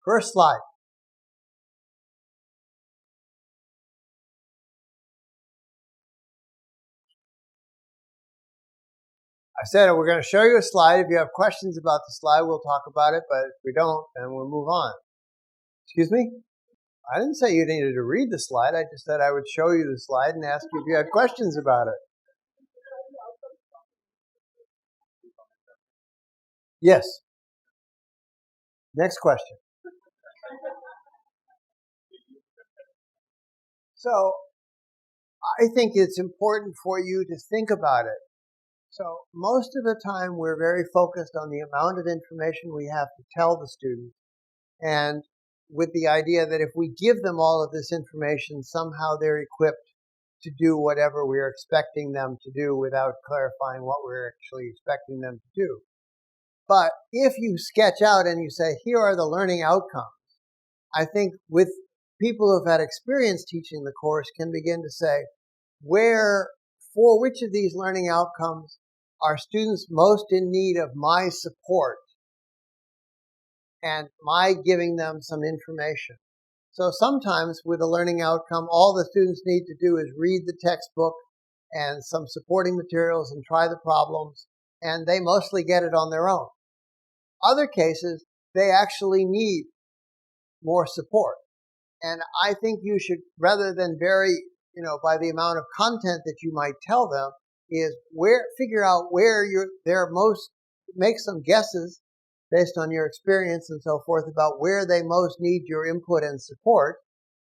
First slide. I said we're going to show you a slide. If you have questions about the slide, we'll talk about it. But if we don't, then we'll move on. Excuse me? I didn't say you needed to read the slide. I just said I would show you the slide and ask you if you had questions about it. Yes. Next question. So I think it's important for you to think about it. So most of the time we're very focused on the amount of information we have to tell the student, and with the idea that if we give them all of this information, somehow they're equipped to do whatever we're expecting them to do without clarifying what we're actually expecting them to do. But if you sketch out and you say, here are the learning outcomes, I think with people who've had experience teaching the course can begin to say, for which of these learning outcomes are students most in need of my support and my giving them some information. So sometimes with a learning outcome, all the students need to do is read the textbook and some supporting materials and try the problems, and they mostly get it on their own. Other cases, they actually need more support. And I think you should, rather than vary, by the amount of content that you might tell them, is figure out where they're most, make some guesses based on your experience and so forth about where they most need your input and support,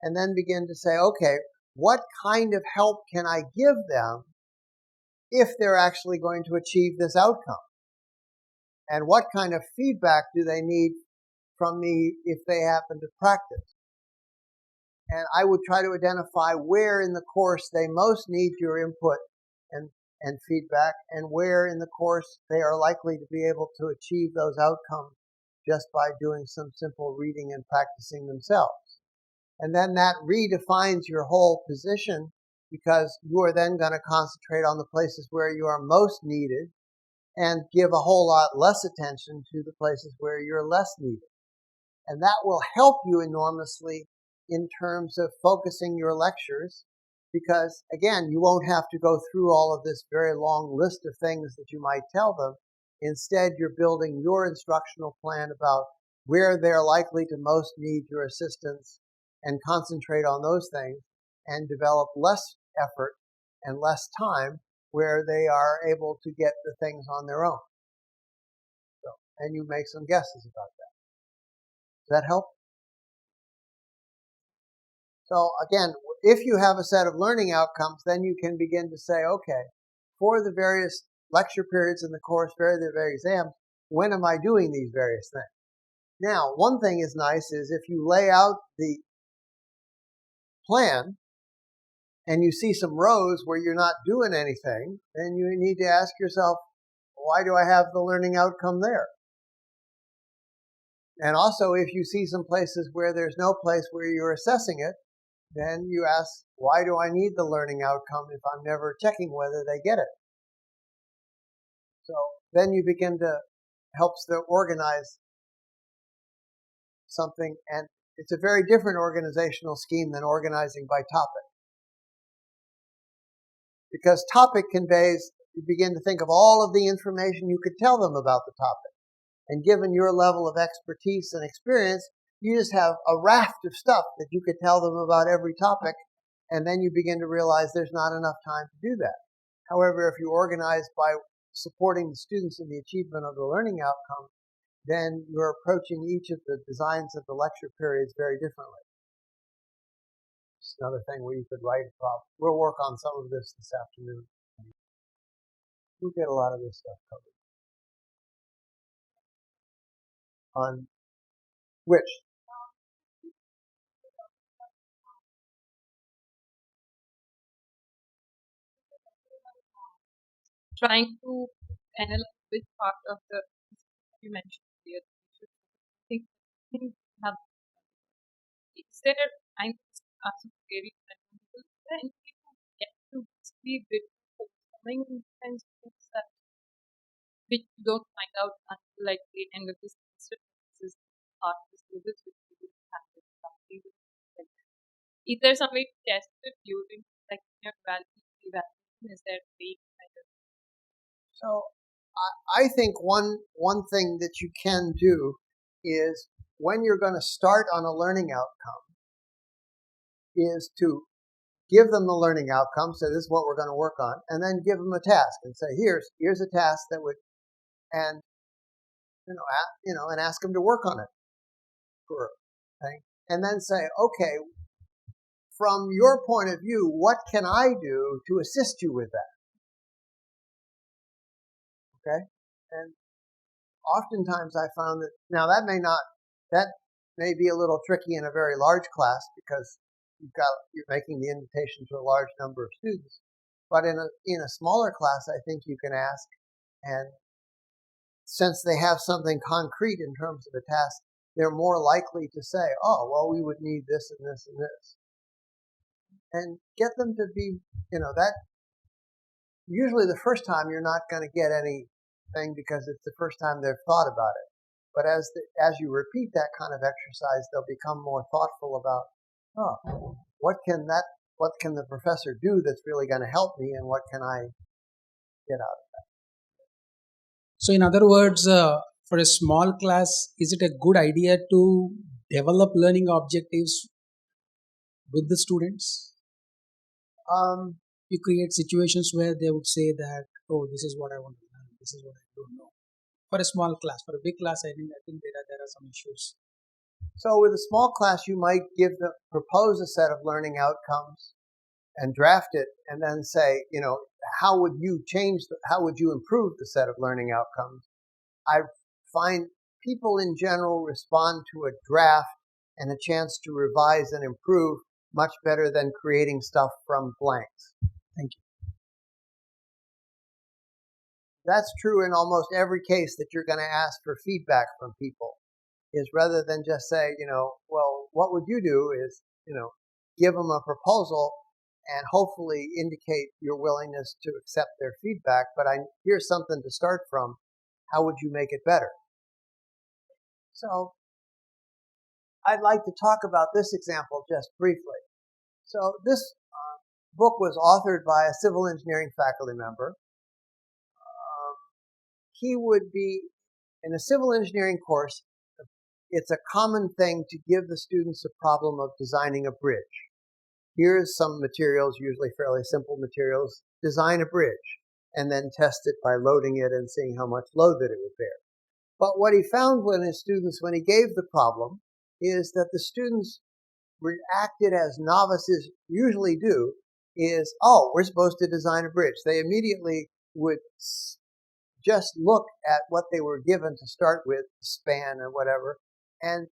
and then begin to say, okay, what kind of help can I give them if they're actually going to achieve this outcome? And what kind of feedback do they need from me if they happen to practice? And I would try to identify where in the course they most need your input and feedback, and where in the course they are likely to be able to achieve those outcomes just by doing some simple reading and practicing themselves. And then that redefines your whole position, because you are then going to concentrate on the places where you are most needed and give a whole lot less attention to the places where you're less needed. And that will help you enormously in terms of focusing your lectures, because, again, you won't have to go through all of this very long list of things that you might tell them. Instead, you're building your instructional plan about where they're likely to most need your assistance and concentrate on those things, and develop less effort and less time where they are able to get the things on their own. And you make some guesses about that. Does that help? So again, if you have a set of learning outcomes, then you can begin to say, okay, for the various lecture periods in the course, for the various exams, when am I doing these various things? Now, one thing is nice is if you lay out the plan and you see some rows where you're not doing anything, then you need to ask yourself, why do I have the learning outcome there? And also, if you see some places where there's no place where you're assessing it, then you ask, why do I need the learning outcome if I'm never checking whether they get it? So then you begin to help to organize something, and it's a very different organizational scheme than organizing by topic. Because topic conveys, you begin to think of all of the information you could tell them about the topic. And given your level of expertise and experience, you just have a raft of stuff that you could tell them about every topic, and then you begin to realize there's not enough time to do that. However, if you organize by supporting the students in the achievement of the learning outcome, then you're approaching each of the designs of the lecture periods very differently. It's another thing where you could write a problem. We'll work on some of this afternoon. We'll get a lot of this stuff covered. On which? Trying to analyze which part of the you mentioned here. I think have is there I'm asking very people then people get to see the coming kinds of things that which you don't find out until like the end of this semester. This is art, this is Is there some way to test it during like your evaluation? Is there a way to kind of So I think one thing that you can do is when you're going to start on a learning outcome is to give them the learning outcome. So this is what we're going to work on, and then give them a task and say, here's a task that would, and and ask them to work on it for a thing, and then say, okay, from your point of view, what can I do to assist you with that? Okay, and oftentimes I found that now that may be a little tricky in a very large class because you're making the invitation to a large number of students. But in a smaller class, I think you can ask, and since they have something concrete in terms of a task, they're more likely to say, "Oh, well, we would need this and this and this," and get them to be, that usually the first time you're not going to get anything because it's the first time they've thought about it. But as you repeat that kind of exercise, they'll become more thoughtful about, oh, what can the professor do that's really going to help me, and what can I get out of it? So, in other words, for a small class, is it a good idea to develop learning objectives with the students? You create situations where they would say that, oh, this is what I want to learn, this is what I don't know. For a small class, for a big class, I think there are some issues. So with a small class, you might propose a set of learning outcomes and draft it, and then say, how would you improve the set of learning outcomes? I find people in general respond to a draft and a chance to revise and improve much better than creating stuff from blanks. Thank you. That's true in almost every case that you're going to ask for feedback from people, is rather than just say, well, what would you do is, give them a proposal and hopefully indicate your willingness to accept their feedback. But here's something to start from. How would you make it better? So I'd like to talk about this example just briefly. So this book was authored by a civil engineering faculty member. He would be in a civil engineering course. It's a common thing to give the students a problem of designing a bridge. Here's some materials, usually fairly simple materials. Design a bridge, and then test it by loading it and seeing how much load that it would bear. But what he found when he gave the problem, is that the students reacted as novices usually do, is, oh, we're supposed to design a bridge. They immediately would just look at what they were given to start with, span or whatever, and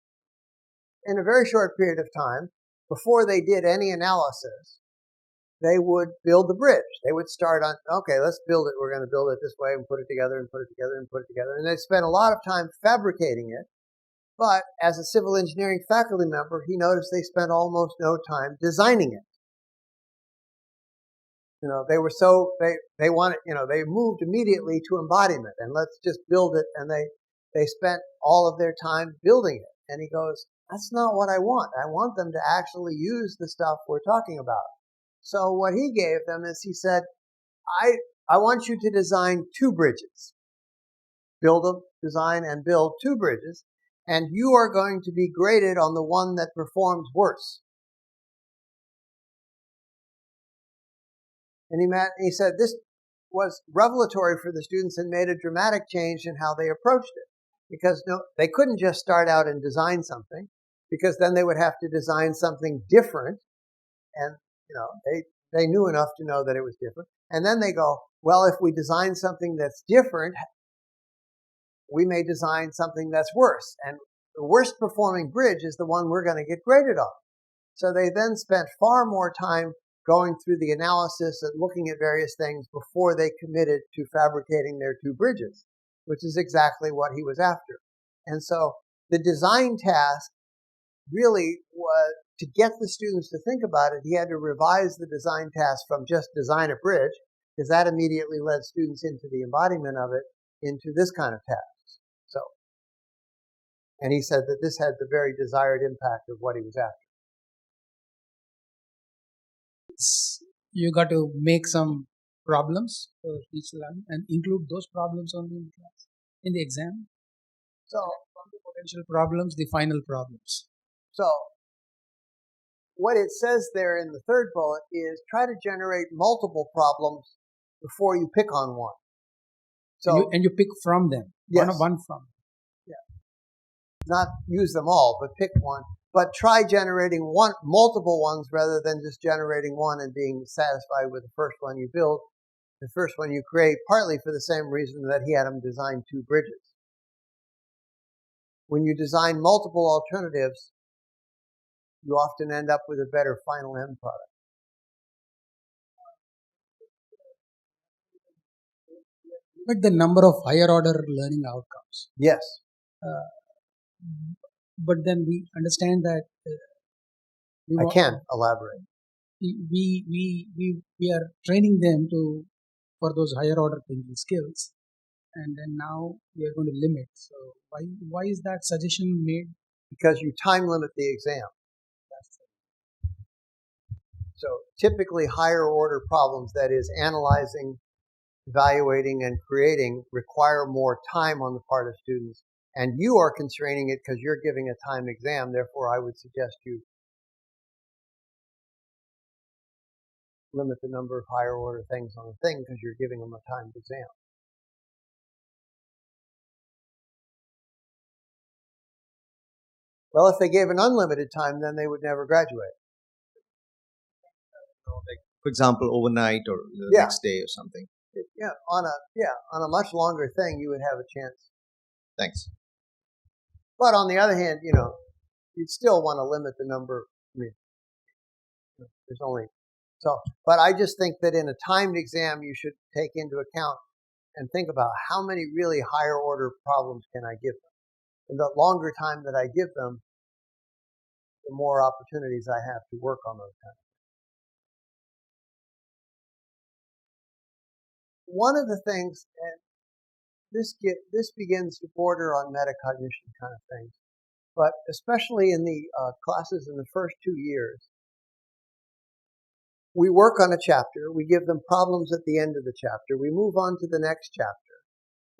in a very short period of time, before they did any analysis, they would build the bridge. They would start on, okay, let's build it. We're going to build it this way and put it together and put it together and put it together. And they spent a lot of time fabricating it. But as a civil engineering faculty member, he noticed they spent almost no time designing it. They were they wanted, they moved immediately to embodiment and let's just build it. And they spent all of their time building it. And he goes, that's not what I want. I want them to actually use the stuff we're talking about. So what he gave them is he said, I want you to design 2 bridges. Design and build 2 bridges. And you are going to be graded on the one that performs worse. And he said this was revelatory for the students and made a dramatic change in how they approached it. Because they couldn't just start out and design something, because then they would have to design something different. And, they knew enough to know that it was different. And then they go, well, if we design something that's different, we may design something that's worse. And the worst performing bridge is the one we're going to get graded on. So they then spent far more time going through the analysis and looking at various things before they committed to fabricating their 2 bridges, which is exactly what he was after. And so the design task really was to get the students to think about it. He had to revise the design task from just design a bridge, because that immediately led students into the embodiment of it, into this kind of tasks. And he said that this had the very desired impact of what he was after. You got to make some problems for each learner and include those problems only in class, in the exam. So, From the potential problems, the final problems. so what it says there in the third bullet is try to generate multiple problems before you pick on one. So, And you pick from them. yes. One from. Not use them all, but pick one. But try generating multiple ones rather than just generating one and being satisfied with the first one you build, the first one you create, partly for the same reason that he had him design two bridges. When you design multiple alternatives, you often end up with a better final end product. But the number of higher order learning outcomes. Yes. But then we understand that I can elaborate. We are training them for those higher order thinking skills, and then now we are going to limit. So why is that suggestion made? Because you time limit the exam. So typically higher order problems, that is analyzing, evaluating, and creating, require more time on the part of students. And you are constraining it because you're giving a timed exam. Therefore, I would suggest you limit the number of higher order things on the thing because you're giving them a timed exam. Well, if they gave an unlimited time, then they would never graduate. Like, for example, overnight or the next day or something. On a much longer thing, you would have a chance. Thanks. But on the other hand, you'd still want to limit the number. I mean, there's only so. But I just think that in a timed exam, you should take into account and think about how many really higher order problems can I give them. And the longer time that I give them, the more opportunities I have to work on those kinds of things. One of the things, and this begins to border on metacognition kind of things, but especially in the classes in the first 2 years, we work on a chapter, we give them problems at the end of the chapter, we move on to the next chapter,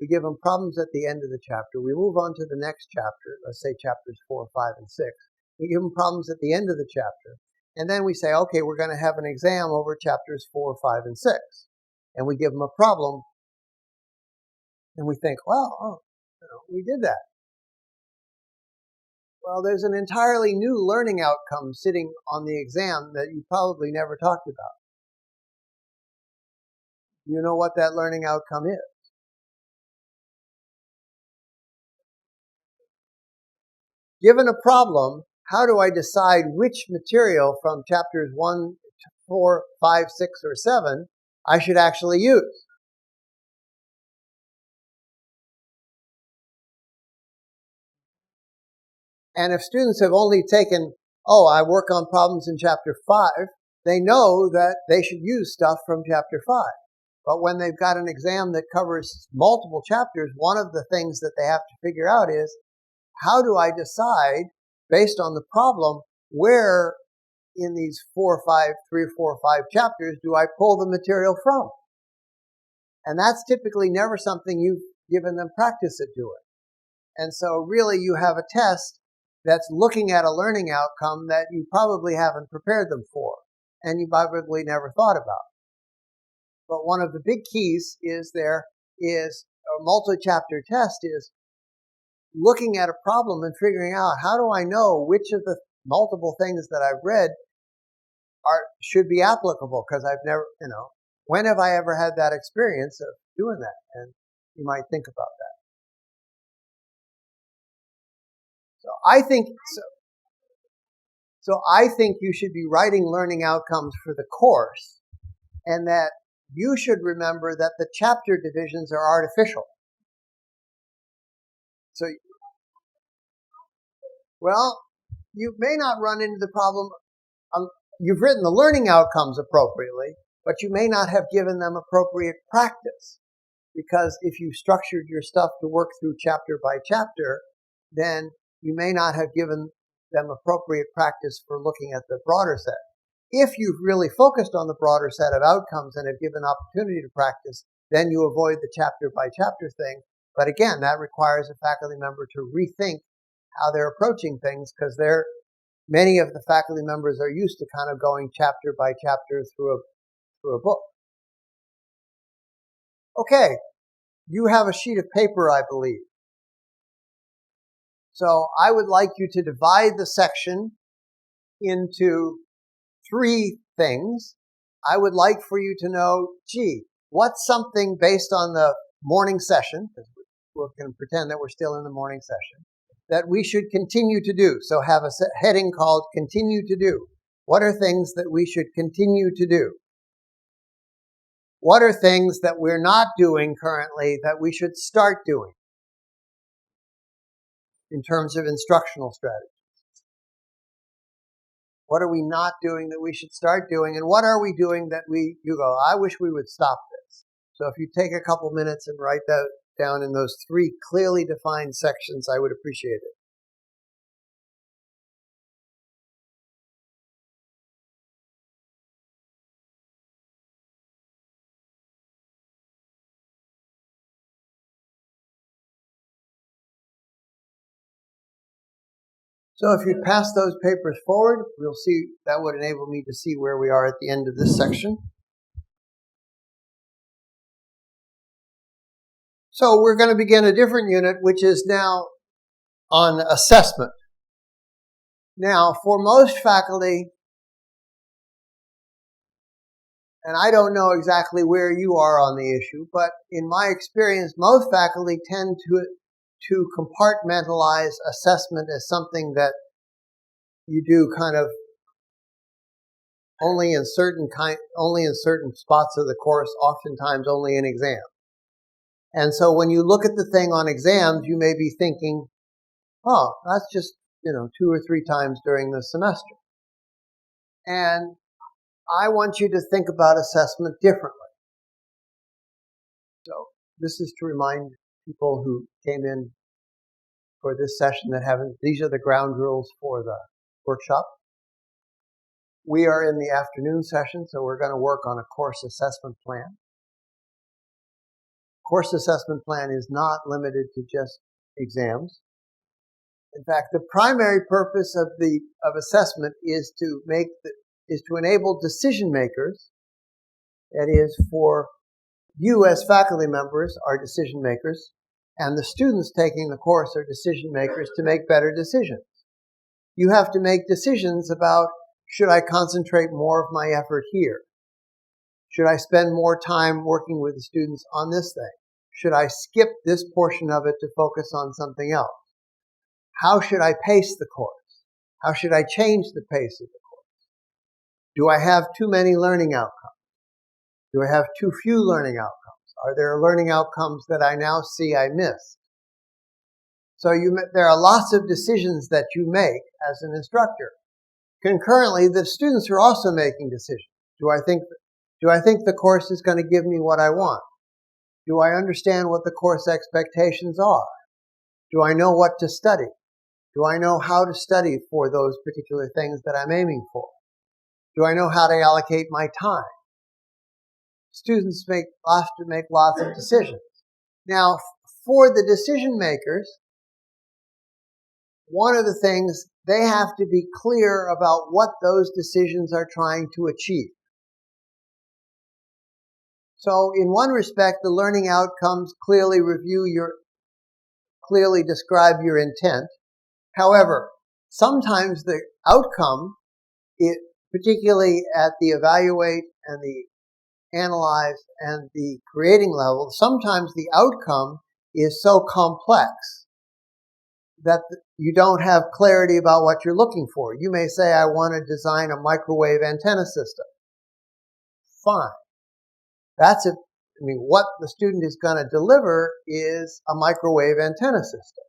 we give them problems at the end of the chapter, we move on to the next chapter, let's say chapters 4, 5, and 6, we give them problems at the end of the chapter, and then we say, okay, we're going to have an exam over chapters 4, 5, and 6. And we give them a problem, and we think, well, we did that. Well, there's an entirely new learning outcome sitting on the exam that you probably never talked about. You know what that learning outcome is? Given a problem, how do I decide which material from chapters 1, 4, 5, 6, or 7 I should actually use? And if students have only taken, I work on problems in chapter 5, they know that they should use stuff from chapter 5. But when they've got an exam that covers multiple chapters, one of the things that they have to figure out is, how do I decide, based on the problem, where in these 3 or 4 or 5 chapters do I pull the material from? And that's typically never something you've given them practice at doing. And so really you have a test that's looking at a learning outcome that you probably haven't prepared them for, and you probably never thought about. But one of the big keys is a multi-chapter test is looking at a problem and figuring out, how do I know which of the multiple things that I've read should be applicable? Because I've never, when have I ever had that experience of doing that? And you might think about that. So I think you should be writing learning outcomes for the course, and that you should remember that the chapter divisions are artificial. So, you may not run into the problem. You've written the learning outcomes appropriately, but you may not have given them appropriate practice. Because if you structured your stuff to work through chapter by chapter, then you may not have given them appropriate practice for looking at the broader set. If you've really focused on the broader set of outcomes and have given opportunity to practice, then you avoid the chapter by chapter thing. But again, that requires a faculty member to rethink how they're approaching things, because many of the faculty members are used to kind of going chapter by chapter through a book. Okay, you have a sheet of paper, I believe. So I would like you to divide the section into 3 things. I would like for you to know, what's something based on the morning session, because we're going to pretend that we're still in the morning session, that we should continue to do. So have a heading called Continue to Do. What are things that we should continue to do? What are things that we're not doing currently that we should start doing in terms of instructional strategy? What are we not doing that we should start doing? And what are we doing that you go, I wish we would stop this. So if you take a couple minutes and write that down in those 3 clearly defined sections, I would appreciate it. So if you pass those papers forward, we'll see, that would enable me to see where we are at the end of this section. So we're going to begin a different unit, which is now on assessment. Now, for most faculty, and I don't know exactly where you are on the issue, but in my experience, most faculty tend to compartmentalize assessment as something that you do kind of only in certain spots of the course, oftentimes only in exams. And so when you look at the thing on exams, you may be thinking, oh, that's just, 2 or 3 times during the semester. And I want you to think about assessment differently. So this is to remind people who came in for this session that these are the ground rules for the workshop. We are in the afternoon session, so we're going to work on a course assessment plan. Course assessment plan is not limited to just exams. In fact, the primary purpose of assessment is to enable decision makers, that is, for you as faculty members are decision makers, and the students taking the course are decision makers, to make better decisions. You have to make decisions about, should I concentrate more of my effort here? Should I spend more time working with the students on this thing? Should I skip this portion of it to focus on something else? How should I pace the course? How should I change the pace of the course? Do I have too many learning outcomes? Do I have too few learning outcomes? Are there learning outcomes that I now see I missed? So there are lots of decisions that you make as an instructor. Concurrently, the students are also making decisions. Do I think the course is going to give me what I want? Do I understand what the course expectations are? Do I know what to study? Do I know how to study for those particular things that I'm aiming for? Do I know how to allocate my time? Students often make lots of decisions. Now, for the decision makers, one of the things, they have to be clear about what those decisions are trying to achieve. So in one respect, the learning outcomes clearly describe your intent. However, sometimes the outcome, particularly at the evaluate and the analyze and the creating level, sometimes the outcome is so complex that you don't have clarity about what you're looking for. You may say, I want to design a microwave antenna system. Fine. What the student is going to deliver is a microwave antenna system.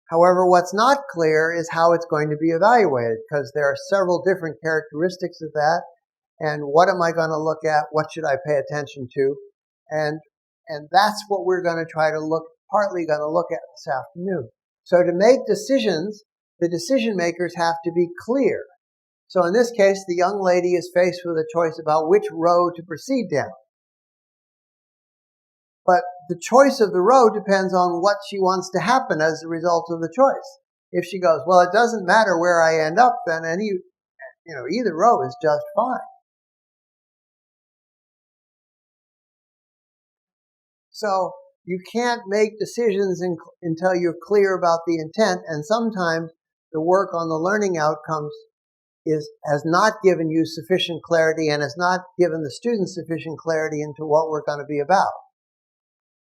However, what's not clear is how it's going to be evaluated, because there are several different characteristics of that. And what am I going to look at? What should I pay attention to? And that's what we're partly going to look at this afternoon. So to make decisions, the decision makers have to be clear. So in this case, the young lady is faced with a choice about which row to proceed down. But the choice of the row depends on what she wants to happen as a result of the choice. If she goes, well, it doesn't matter where I end up, then either row is just fine. So you can't make decisions until you're clear about the intent, and sometimes the work on the learning outcomes has not given you sufficient clarity and has not given the students sufficient clarity into what we're going to be about.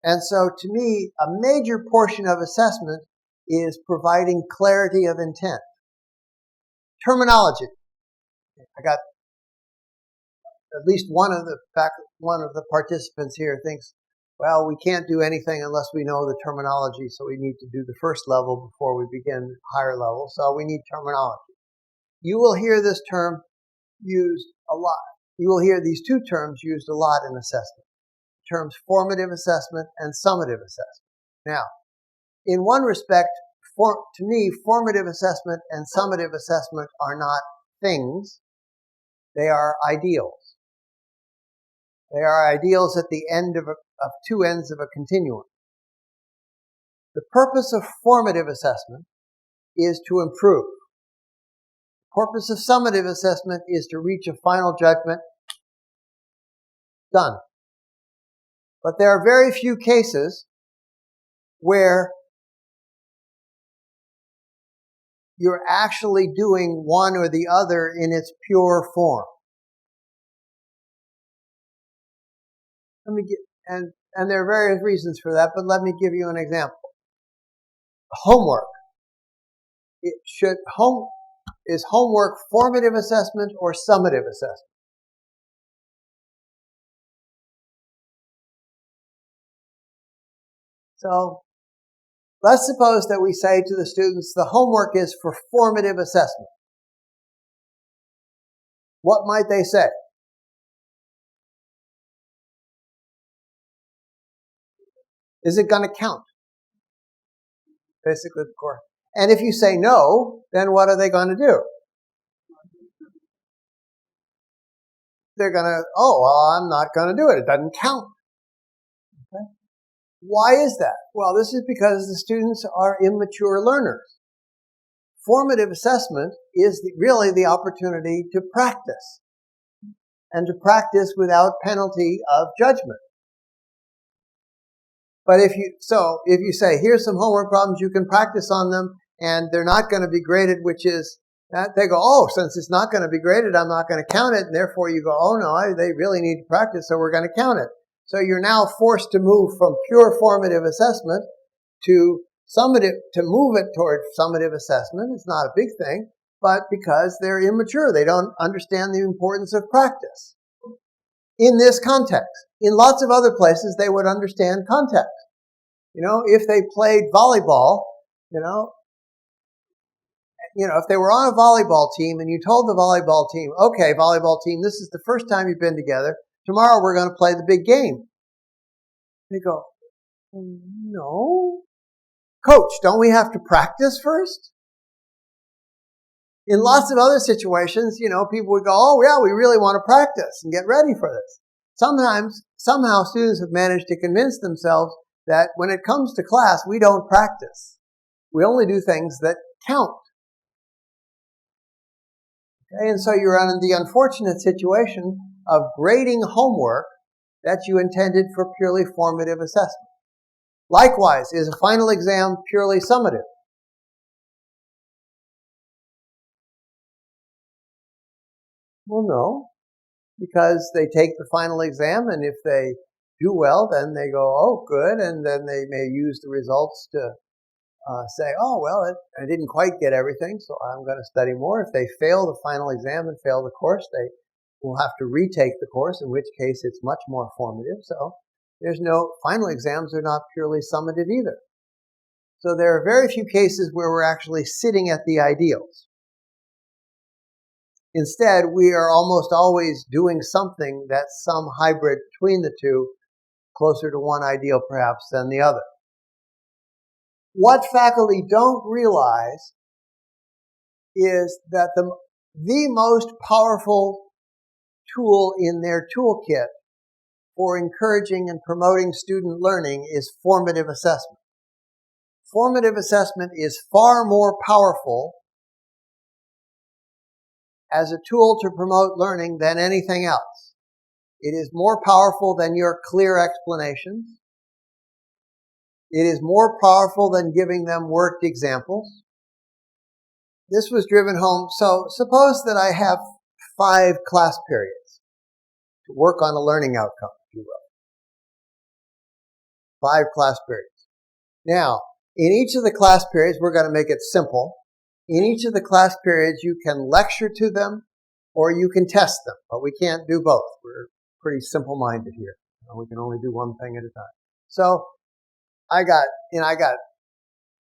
And so to me, a major portion of assessment is providing clarity of intent. Terminology. I got at least one of the participants here thinks, well, we can't do anything unless we know the terminology, so we need to do the first level before we begin higher level, so we need terminology. You will hear this term used a lot. You will hear these two terms used a lot in assessment. Terms formative assessment and summative assessment. Now, in one respect, to me, formative assessment and summative assessment are not things. They are ideals. They are ideals at the end of two ends of a continuum. The purpose of formative assessment is to improve. The purpose of summative assessment is to reach a final judgment. Done. But there are very few cases where you're actually doing one or the other in its pure form. And there are various reasons for that, but let me give you an example. Homework. Is homework formative assessment or summative assessment? So let's suppose that we say to the students, the homework is for formative assessment. What might they say? Is it going to count? Basically, the course. And if you say no, then what are they going to do? They're going to, I'm not going to do it. It doesn't count. Okay? Why is that? Well, this is because the students are immature learners. Formative assessment is really the opportunity to practice, and to practice without penalty of judgment. But if you say, here's some homework problems, you can practice on them, and they're not going to be graded, which is, they go, since it's not going to be graded, I'm not going to count it, and therefore you go, they really need to practice, so we're going to count it. So you're now forced to move from pure formative assessment to summative, to move it toward summative assessment. It's not a big thing, but because they're immature, they don't understand the importance of practice. In this context. In lots of other places, they would understand context. If they played volleyball, if they were on a volleyball team and you told the volleyball team, okay, volleyball team, this is the first time you've been together. Tomorrow we're going to play the big game. They go, no. Coach, don't we have to practice first? In lots of other situations, people would go, we really want to practice and get ready for this. Somehow students have managed to convince themselves that when it comes to class, we don't practice. We only do things that count. Okay? And so you're in the unfortunate situation of grading homework that you intended for purely formative assessment. Likewise, is a final exam purely summative? Well, no, because they take the final exam, and if they do well, then they go, good, and then they may use the results to say, I didn't quite get everything, so I'm going to study more. If they fail the final exam and fail the course, they will have to retake the course, in which case it's much more formative. So final exams are not purely summative either. So there are very few cases where we're actually sitting at the ideals. Instead, we are almost always doing something that's some hybrid between the two, closer to one ideal perhaps than the other. What faculty don't realize is that the most powerful tool in their toolkit for encouraging and promoting student learning is formative assessment. Formative assessment is far more powerful as a tool to promote learning than anything else. It is more powerful than your clear explanations. It is more powerful than giving them worked examples. This was driven home. So suppose that I have 5 class periods to work on a learning outcome, if you will. 5 class periods. Now, in each of the class periods, we're going to make it simple. In each of the class periods, you can lecture to them or you can test them, but we can't do both. We're pretty simple-minded here. We can only do one thing at a time. So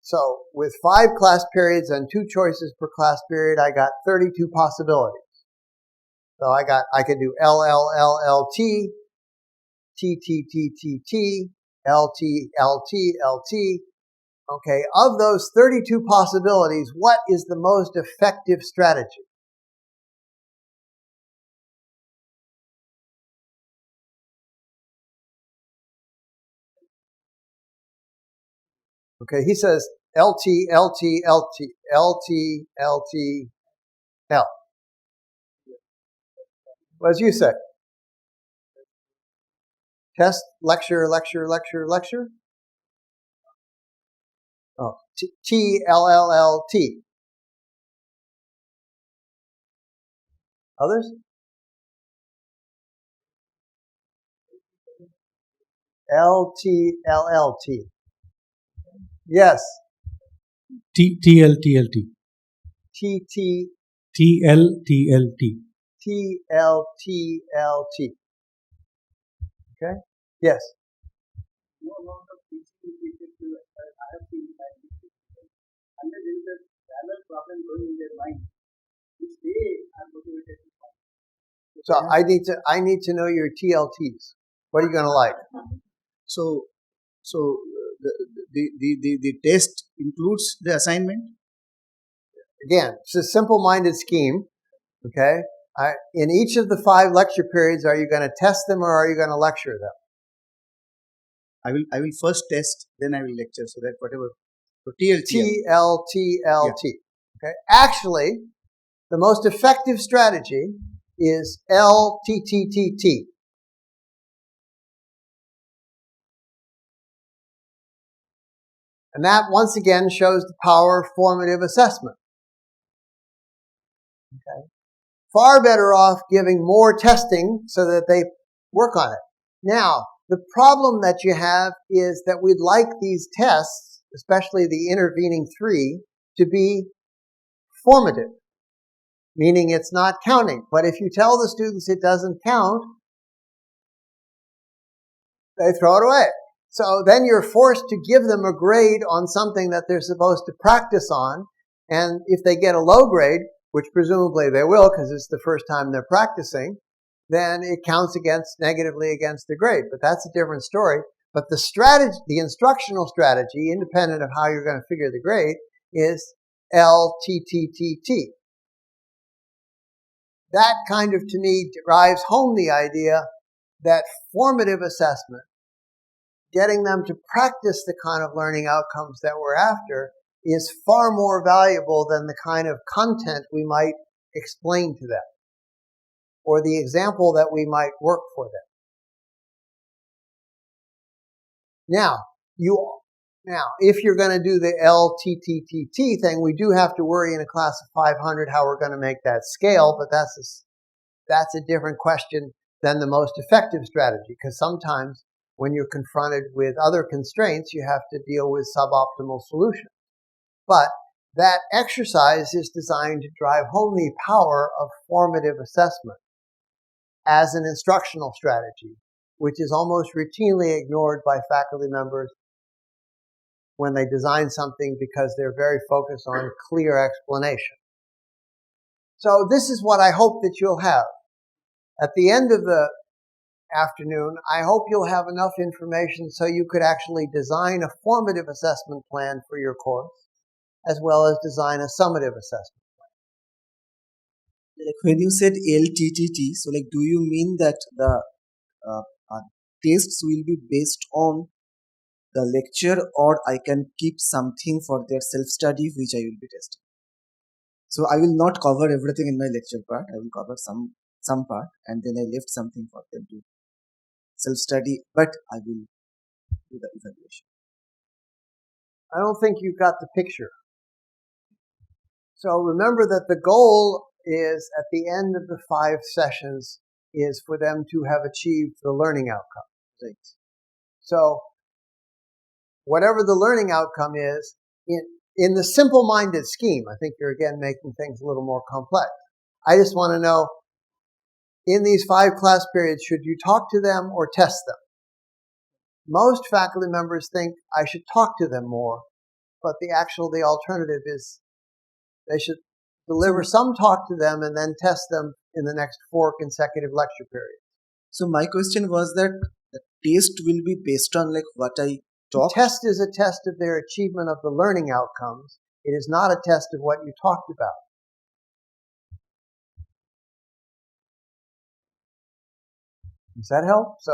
so with 5 class periods and 2 choices per class period, I got 32 possibilities. So I could do L, L, L, L, T, T, T, T, T, T, L, T, L, T, L, T. Okay, of those 32 possibilities, what is the most effective strategy? Okay, he says LT, LT, LT, LT, LT, L. What did you say? Test, lecture, lecture, lecture, lecture? Oh, T, L, L, L, T. Others? L, T, L, L, T. Yes. T T L T L T. T, T, T L T L T. T, L, T, L, T. Okay? Yes. No amount of teaching is equal to I have seen that, and then there is a parallel problem going in their mind, which they are motivated to find. So I need to know your TLTs. What are you going to like? So the test includes the assignment. Again, it's a simple-minded scheme. Okay? In each of the 5 lecture periods, are you going to test them or are you going to lecture them? I will first test, then I will lecture, so that whatever. So TLT. TLTLT. Okay? Actually, the most effective strategy is LTTTT. And that once again shows the power of formative assessment. Okay? Far better off giving more testing so that they work on it. Now, the problem that you have is that we'd like these tests, especially the intervening 3, to be formative, meaning it's not counting. But if you tell the students it doesn't count, they throw it away. So then you're forced to give them a grade on something that they're supposed to practice on. And if they get a low grade, which presumably they will because it's the first time they're practicing, then it counts negatively against the grade. But that's a different story. But the strategy, the instructional strategy, independent of how you're going to figure the grade, is LTTTT. That kind of, to me, drives home the idea that formative assessment, getting them to practice the kind of learning outcomes that we're after, is far more valuable than the kind of content we might explain to them or the example that we might work for them. Now, if you're going to do the LTTTT thing, we do have to worry in a class of 500 how we're going to make that scale, but that's a different question than the most effective strategy, because sometimes when you're confronted with other constraints, you have to deal with suboptimal solutions. But that exercise is designed to drive home the power of formative assessment as an instructional strategy, which is almost routinely ignored by faculty members when they design something because they're very focused on clear explanation. So this is what I hope that you'll have. At the end of the afternoon, I hope you'll have enough information so you could actually design a formative assessment plan for your course, as well as design a summative assessment. Like when you said LTTT, so like do you mean that the uh, uh, tests will be based on the lecture, or I can keep something for their self-study which I will be testing? So I will not cover everything in my lecture part. I will cover some part, and then I left something for them to self-study, but I will do the evaluation. I don't think you've got the picture. So remember that the goal is at the end of the 5 sessions is for them to have achieved the learning outcome. Right. So whatever the learning outcome is, in the simple-minded scheme, I think you're again making things a little more complex. I just want to know, in these 5 class periods, should you talk to them or test them? Most faculty members think I should talk to them more, but the alternative is they should deliver some talk to them and then test them in the next 4 consecutive lecture periods. So my question was that the test will be based on like what I The talk. test is a test of their achievement of the learning outcomes. It is not a test of what you talked about. Does that help? So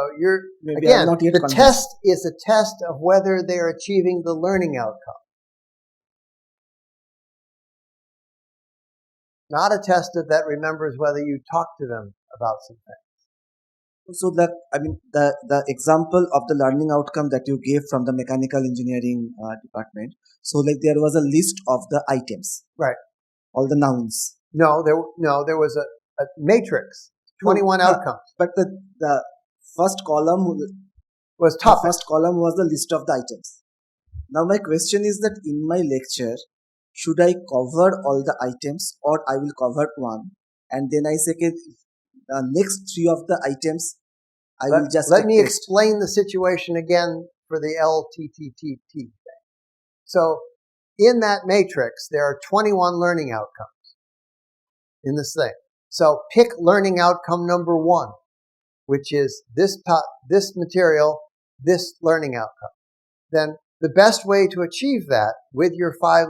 Maybe I'm again, not yet the convinced. test is a test of whether they're achieving the learning outcome. Not a test that remembers whether you talked to them about something. So that the example of the learning outcome that you gave from the mechanical engineering department. So like there was a list of the items, Right. all the nouns. No, there was a matrix, 21 outcomes. But the first column Was the topic. first column was the list of the items. Now my question is that in my lecture, should I cover all the items or I will cover one, and then I say okay, the next 3 of the items I will just Let me test. explain the situation again for the LTTTT thing. So in that matrix, there are 21 learning outcomes in this thing. So pick learning outcome number 1, which is this material, this learning outcome. Then the best way to achieve that with your 5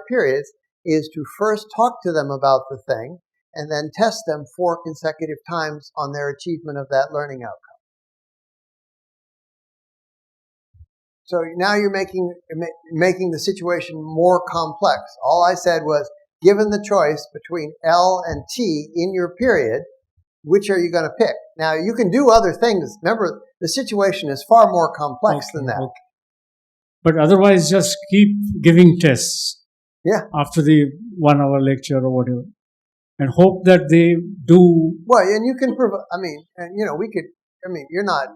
periods is to first talk to them about the thing and then test them 4 consecutive times on their achievement of that learning outcome. So now you're making the situation more complex. All I said was, given the choice between L and T in your period, which are you going to pick? Now, you can do other things. Remember, the situation is far more complex than that. Okay. But otherwise, just keep giving tests. Yeah. After the 1 hour lecture or whatever, and hope that they do. Well, and you can provide, you're not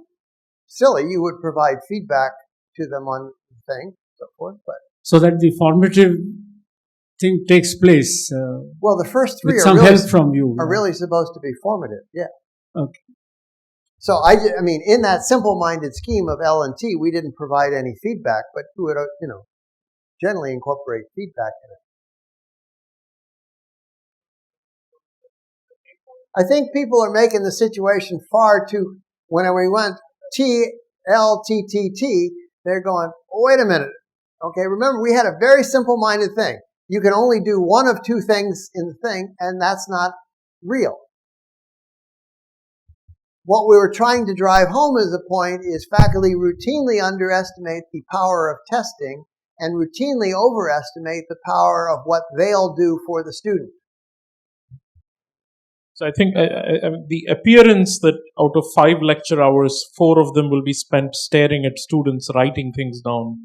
silly. You would provide feedback to them on the thing, so forth. But so that the formative thing takes place. Well, the first 3 with are some really, help from you. are really supposed to be formative. Yeah. Okay. So in that simple-minded scheme of L and T, we didn't provide any feedback, but we would, generally incorporate feedback in it. I think people are making the situation far too. When we went TLTTT, they're going, oh, wait a minute. Okay, remember we had a very simple-minded thing. You can only do one of 2 things in the thing, and that's not real. What we were trying to drive home as a point is faculty routinely underestimate the power of testing and routinely overestimate the power of what they'll do for the student. So I think the appearance that out of 5 lecture hours, 4 of them will be spent staring at students writing things down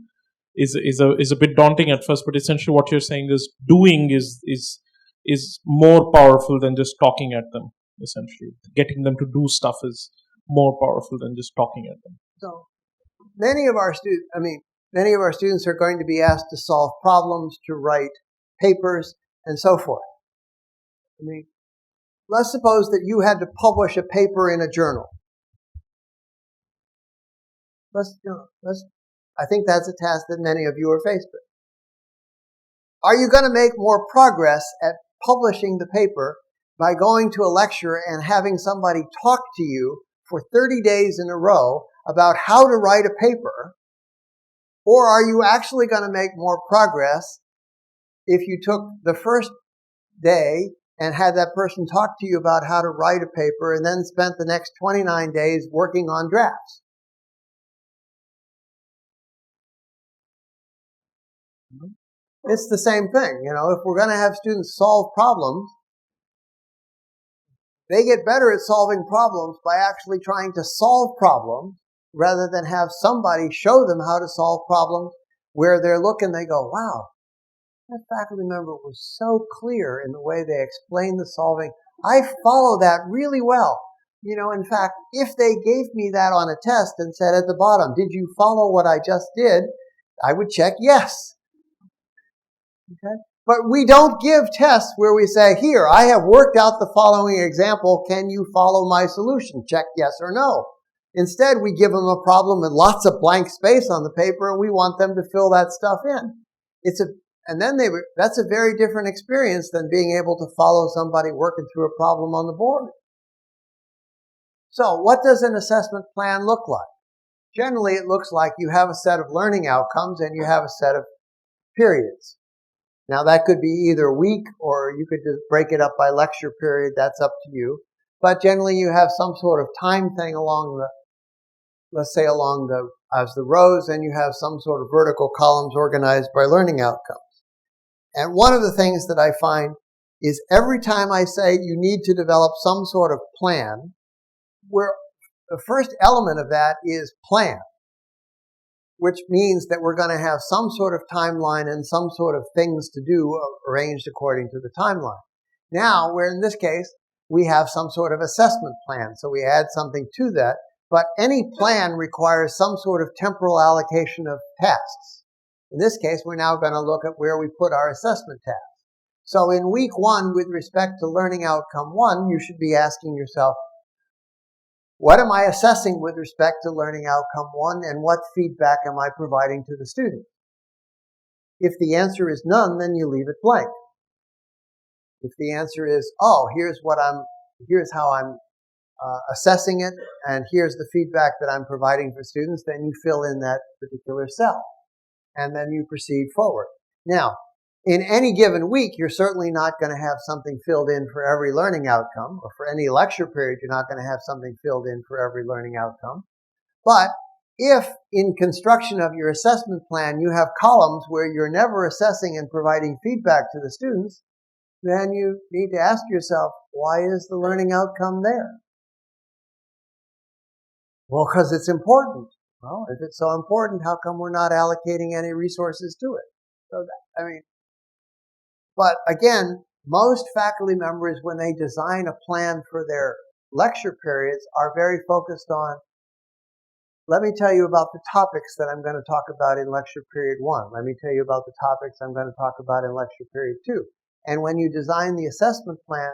is a bit daunting at first. But essentially, what you're saying is doing is more powerful than just talking at them. Essentially, getting them to do stuff is more powerful than just talking at them. So many of our students are going to be asked to solve problems, to write papers, and so forth. Let's suppose that you had to publish a paper in a journal. I think that's a task that many of you are faced with. Are you going to make more progress at publishing the paper by going to a lecture and having somebody talk to you for 30 days in a row about how to write a paper? Or are you actually going to make more progress if you took the first day and had that person talk to you about how to write a paper and then spent the next 29 days working on drafts. It's the same thing. If we're going to have students solve problems, they get better at solving problems by actually trying to solve problems rather than have somebody show them how to solve problems where they're looking, they go, wow, that faculty member was so clear in the way they explained the solving. I follow that really well. In fact, if they gave me that on a test and said at the bottom, did you follow what I just did? I would check yes. Okay? But we don't give tests where we say, here, I have worked out the following example. Can you follow my solution? Check yes or no. Instead, we give them a problem with lots of blank space on the paper, and we want them to fill that stuff in. That's a very different experience than being able to follow somebody working through a problem on the board. So, what does an assessment plan look like? Generally, it looks like you have a set of learning outcomes and you have a set of periods. Now, that could be either week or you could just break it up by lecture period. That's up to you. But generally, you have some sort of time thing along as the rows, and you have some sort of vertical columns organized by learning outcomes. And one of the things that I find is every time I say you need to develop some sort of plan, where the first element of that is plan, which means that we're going to have some sort of timeline and some sort of things to do arranged according to the timeline. Now, where in this case, we have some sort of assessment plan, so we add something to that, but any plan requires some sort of temporal allocation of tasks. In this case, we're now going to look at where we put our assessment tasks. So in week 1, with respect to learning outcome 1, you should be asking yourself, what am I assessing with respect to learning outcome 1, and what feedback am I providing to the student? If the answer is none, then you leave it blank. If the answer is, here's how I'm assessing it, and here's the feedback that I'm providing for students, then you fill in that particular cell, and then you proceed forward. Now, in any given week, you're certainly not going to have something filled in for every learning outcome, or for any lecture period, you're not going to have something filled in for every learning outcome. But if in construction of your assessment plan you have columns where you're never assessing and providing feedback to the students, then you need to ask yourself, why is the learning outcome there? Well, because it's important. Well, if it's so important, how come we're not allocating any resources to it? But again, most faculty members, when they design a plan for their lecture periods, are very focused on, let me tell you about the topics that I'm going to talk about in lecture period 1. Let me tell you about the topics I'm going to talk about in lecture period 2. And when you design the assessment plan,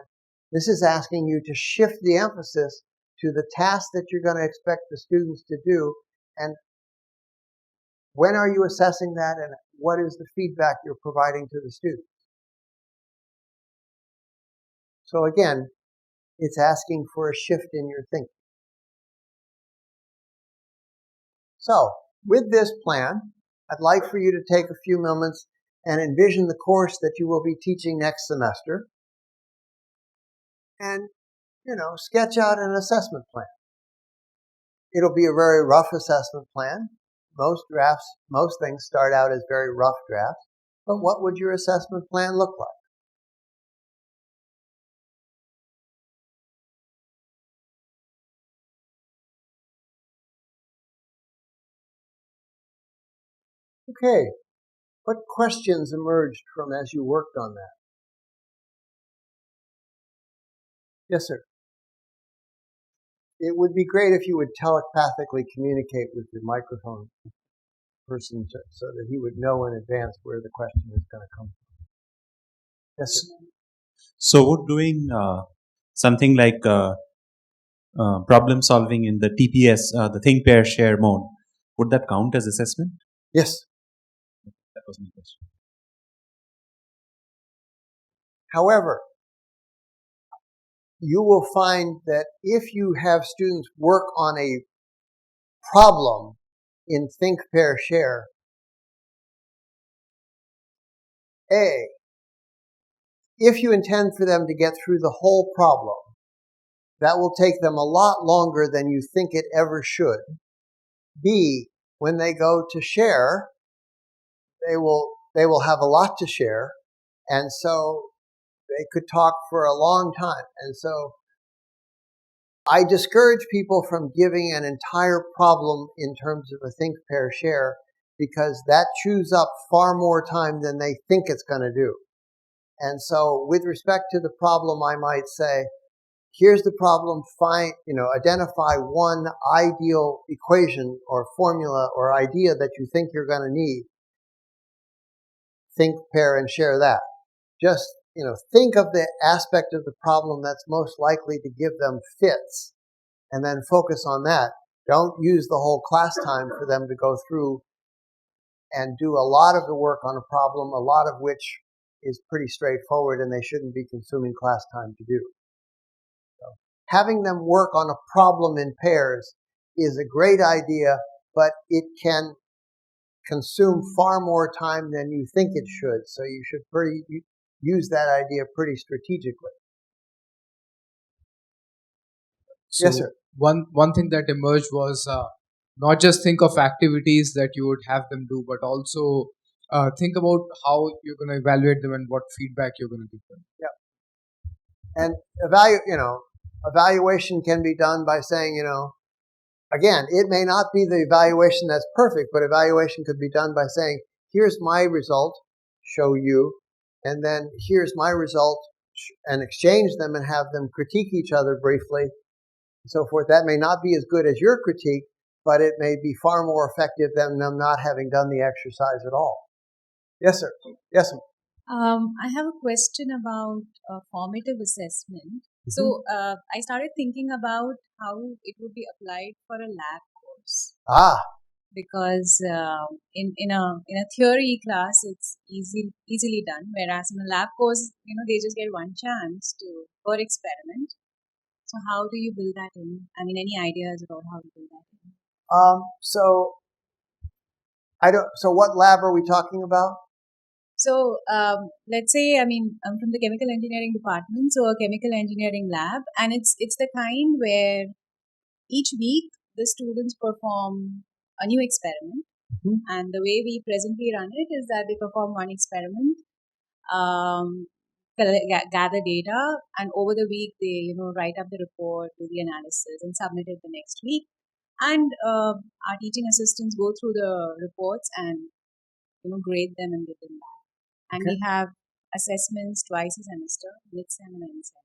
this is asking you to shift the emphasis to the tasks that you're going to expect the students to do, and when are you assessing that, and what is the feedback you're providing to the students. So again, it's asking for a shift in your thinking. So, with this plan, I'd like for you to take a few moments and envision the course that you will be teaching next semester, and, sketch out an assessment plan. It'll be a very rough assessment plan. Most things start out as very rough drafts, but what would your assessment plan look like? Okay, what questions emerged from as you worked on that? Yes, sir. It would be great if you would telepathically communicate with the microphone person so that he would know in advance where the question is going to come from. Yes, sir. So we're doing something like problem solving in the TPS, the think, pair, share mode. Would that count as assessment? Yes. That was my question. However, you will find that if you have students work on a problem in think, pair, share, if you intend for them to get through the whole problem, that will take them a lot longer than you think it ever should. B, when they go to share, they will have a lot to share, and so they could talk for a long time. And so I discourage people from giving an entire problem in terms of a think, pair, share, because that chews up far more time than they think it's going to do. And so with respect to the problem, I might say, here's the problem, identify one ideal equation or formula or idea that you think you're going to need. Think, pair, and share that. Just, think of the aspect of the problem that's most likely to give them fits, and then focus on that. Don't use the whole class time for them to go through and do a lot of the work on a problem, a lot of which is pretty straightforward and they shouldn't be consuming class time to do. So, having them work on a problem in pairs is a great idea, but it can consume far more time than you think it should. So you should use that idea pretty strategically. So Yes, sir. One thing that emerged was not just think of activities that you would have them do, but also think about how you're going to evaluate them and what feedback you're going to give them. Yeah. And evaluation can be done by saying, again, it may not be the evaluation that's perfect, but evaluation could be done by saying, here's my result, show you, and then here's my result, and exchange them and have them critique each other briefly, and so forth. That may not be as good as your critique, but it may be far more effective than them not having done the exercise at all. Yes, sir. Yes, sir. I have a question about formative assessment. So I started thinking about how it would be applied for a lab course. Because in a theory class it's easily done, whereas in a lab course, they just get one chance per experiment. So how do you build that in? I mean, any ideas about how to build that in? So what lab are we talking about? So let's say, I'm from the chemical engineering department, so a chemical engineering lab, and it's the kind where each week the students perform a new experiment, and the way we presently run it is that they perform one experiment, gather data, and over the week they write up the report, do the analysis, and submit it the next week. And our teaching assistants go through the reports and grade them and give them back. And we have assessments twice a semester, mid-sem and end-sem.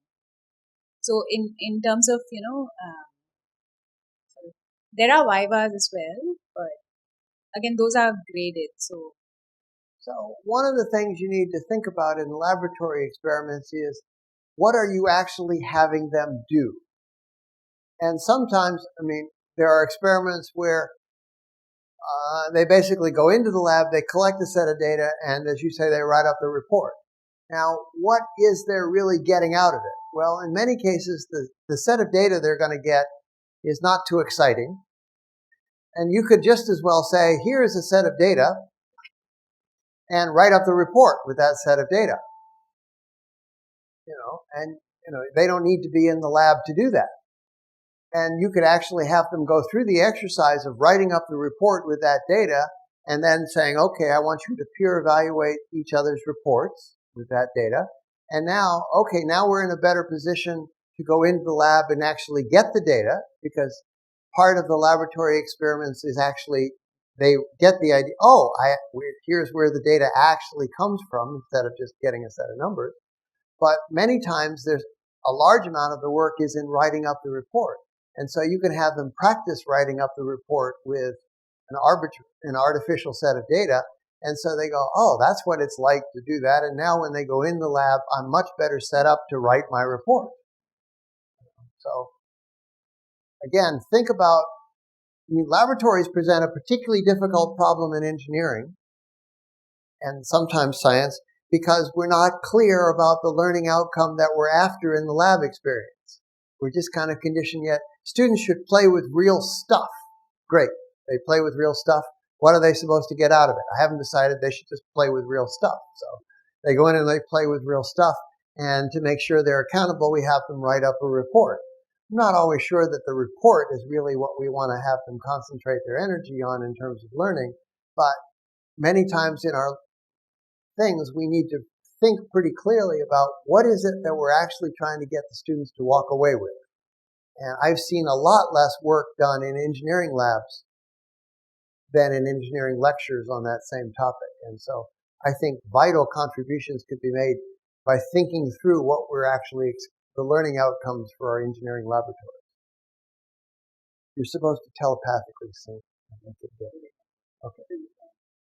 So in terms of, there are vivas as well, but again, those are graded. So one of the things you need to think about in laboratory experiments is, what are you actually having them do? And sometimes, there are experiments where they basically go into the lab, they collect a set of data, and as you say, they write up the report. Now, what is there really getting out of it? Well, in many cases, the set of data they're going to get is not too exciting. And you could just as well say, here's a set of data, and write up the report with that set of data. They don't need to be in the lab to do that. And you could actually have them go through the exercise of writing up the report with that data and then saying, okay, I want you to peer evaluate each other's reports with that data. And now we're in a better position to go into the lab and actually get the data, because part of the laboratory experiments is actually they get the idea, here's where the data actually comes from, instead of just getting a set of numbers. But many times there's a large amount of the work is in writing up the report. And so you can have them practice writing up the report with an artificial set of data. And so they go, oh, that's what it's like to do that. And now when they go in the lab, I'm much better set up to write my report. So again, think about, laboratories present a particularly difficult problem in engineering and sometimes science, because we're not clear about the learning outcome that we're after in the lab experience. We're just kind of conditioned yet. Students should play with real stuff. Great. They play with real stuff. What are they supposed to get out of it? I haven't decided. They should just play with real stuff. So they go in and they play with real stuff. And to make sure they're accountable, we have them write up a report. I'm not always sure that the report is really what we want to have them concentrate their energy on in terms of learning, but many times in our things, we need to think pretty clearly about what is it that we're actually trying to get the students to walk away with. And I've seen a lot less work done in engineering labs than in engineering lectures on that same topic. And so I think vital contributions could be made by thinking through what we're actually, the learning outcomes for our engineering laboratories. You're supposed to telepathically sync. Okay.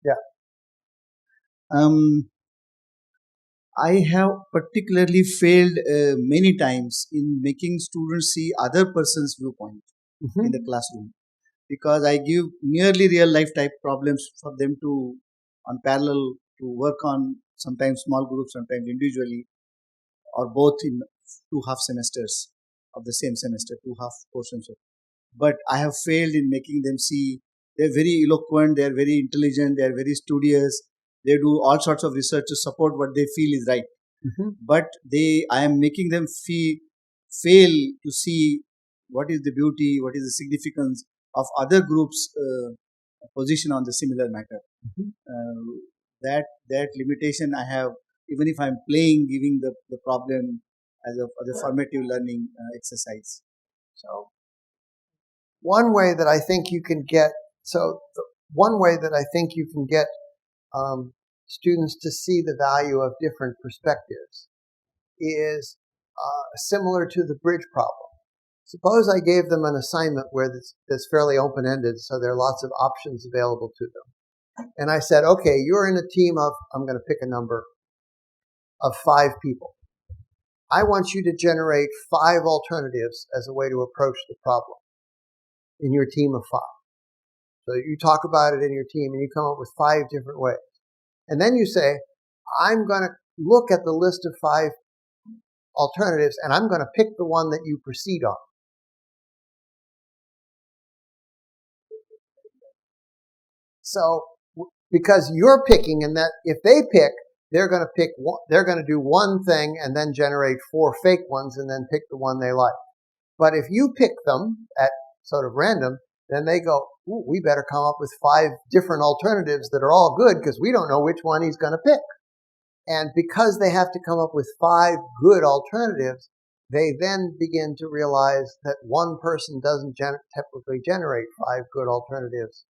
Yeah. I have particularly failed many times in making students see other person's viewpoint in the classroom, because I give nearly real life type problems for them to on parallel to work on, sometimes small groups, sometimes individually, or both in 2 half semesters of the same semester, 2 half portions. But I have failed in making them see they're very eloquent, they're very intelligent, they're very studious, they do all sorts of research to support what they feel is right. But I am making them fail to see what is the beauty, what is the significance of other groups' position on the similar matter. That limitation I have, even if I'm giving the problem as a formative learning exercise. So one way that I think you can get, students to see the value of different perspectives is similar to the bridge problem. Suppose I gave them an assignment where that's fairly open-ended, so there are lots of options available to them. And I said, okay, you're in a team of, I'm going to pick a number, of 5 people. I want you to generate 5 alternatives as a way to approach the problem in your team of 5. So you talk about it in your team and you come up with 5 different ways. And then you say, I'm going to look at the list of 5 alternatives and I'm going to pick the one that you proceed on. So, because you're picking, and that if they pick, they're going to do one thing and then generate 4 fake ones and then pick the one they like. But if you pick them at sort of random, then they go, ooh, we better come up with 5 different alternatives that are all good because we don't know which one he's going to pick. And because they have to come up with 5 good alternatives, they then begin to realize that one person doesn't typically generate 5 good alternatives.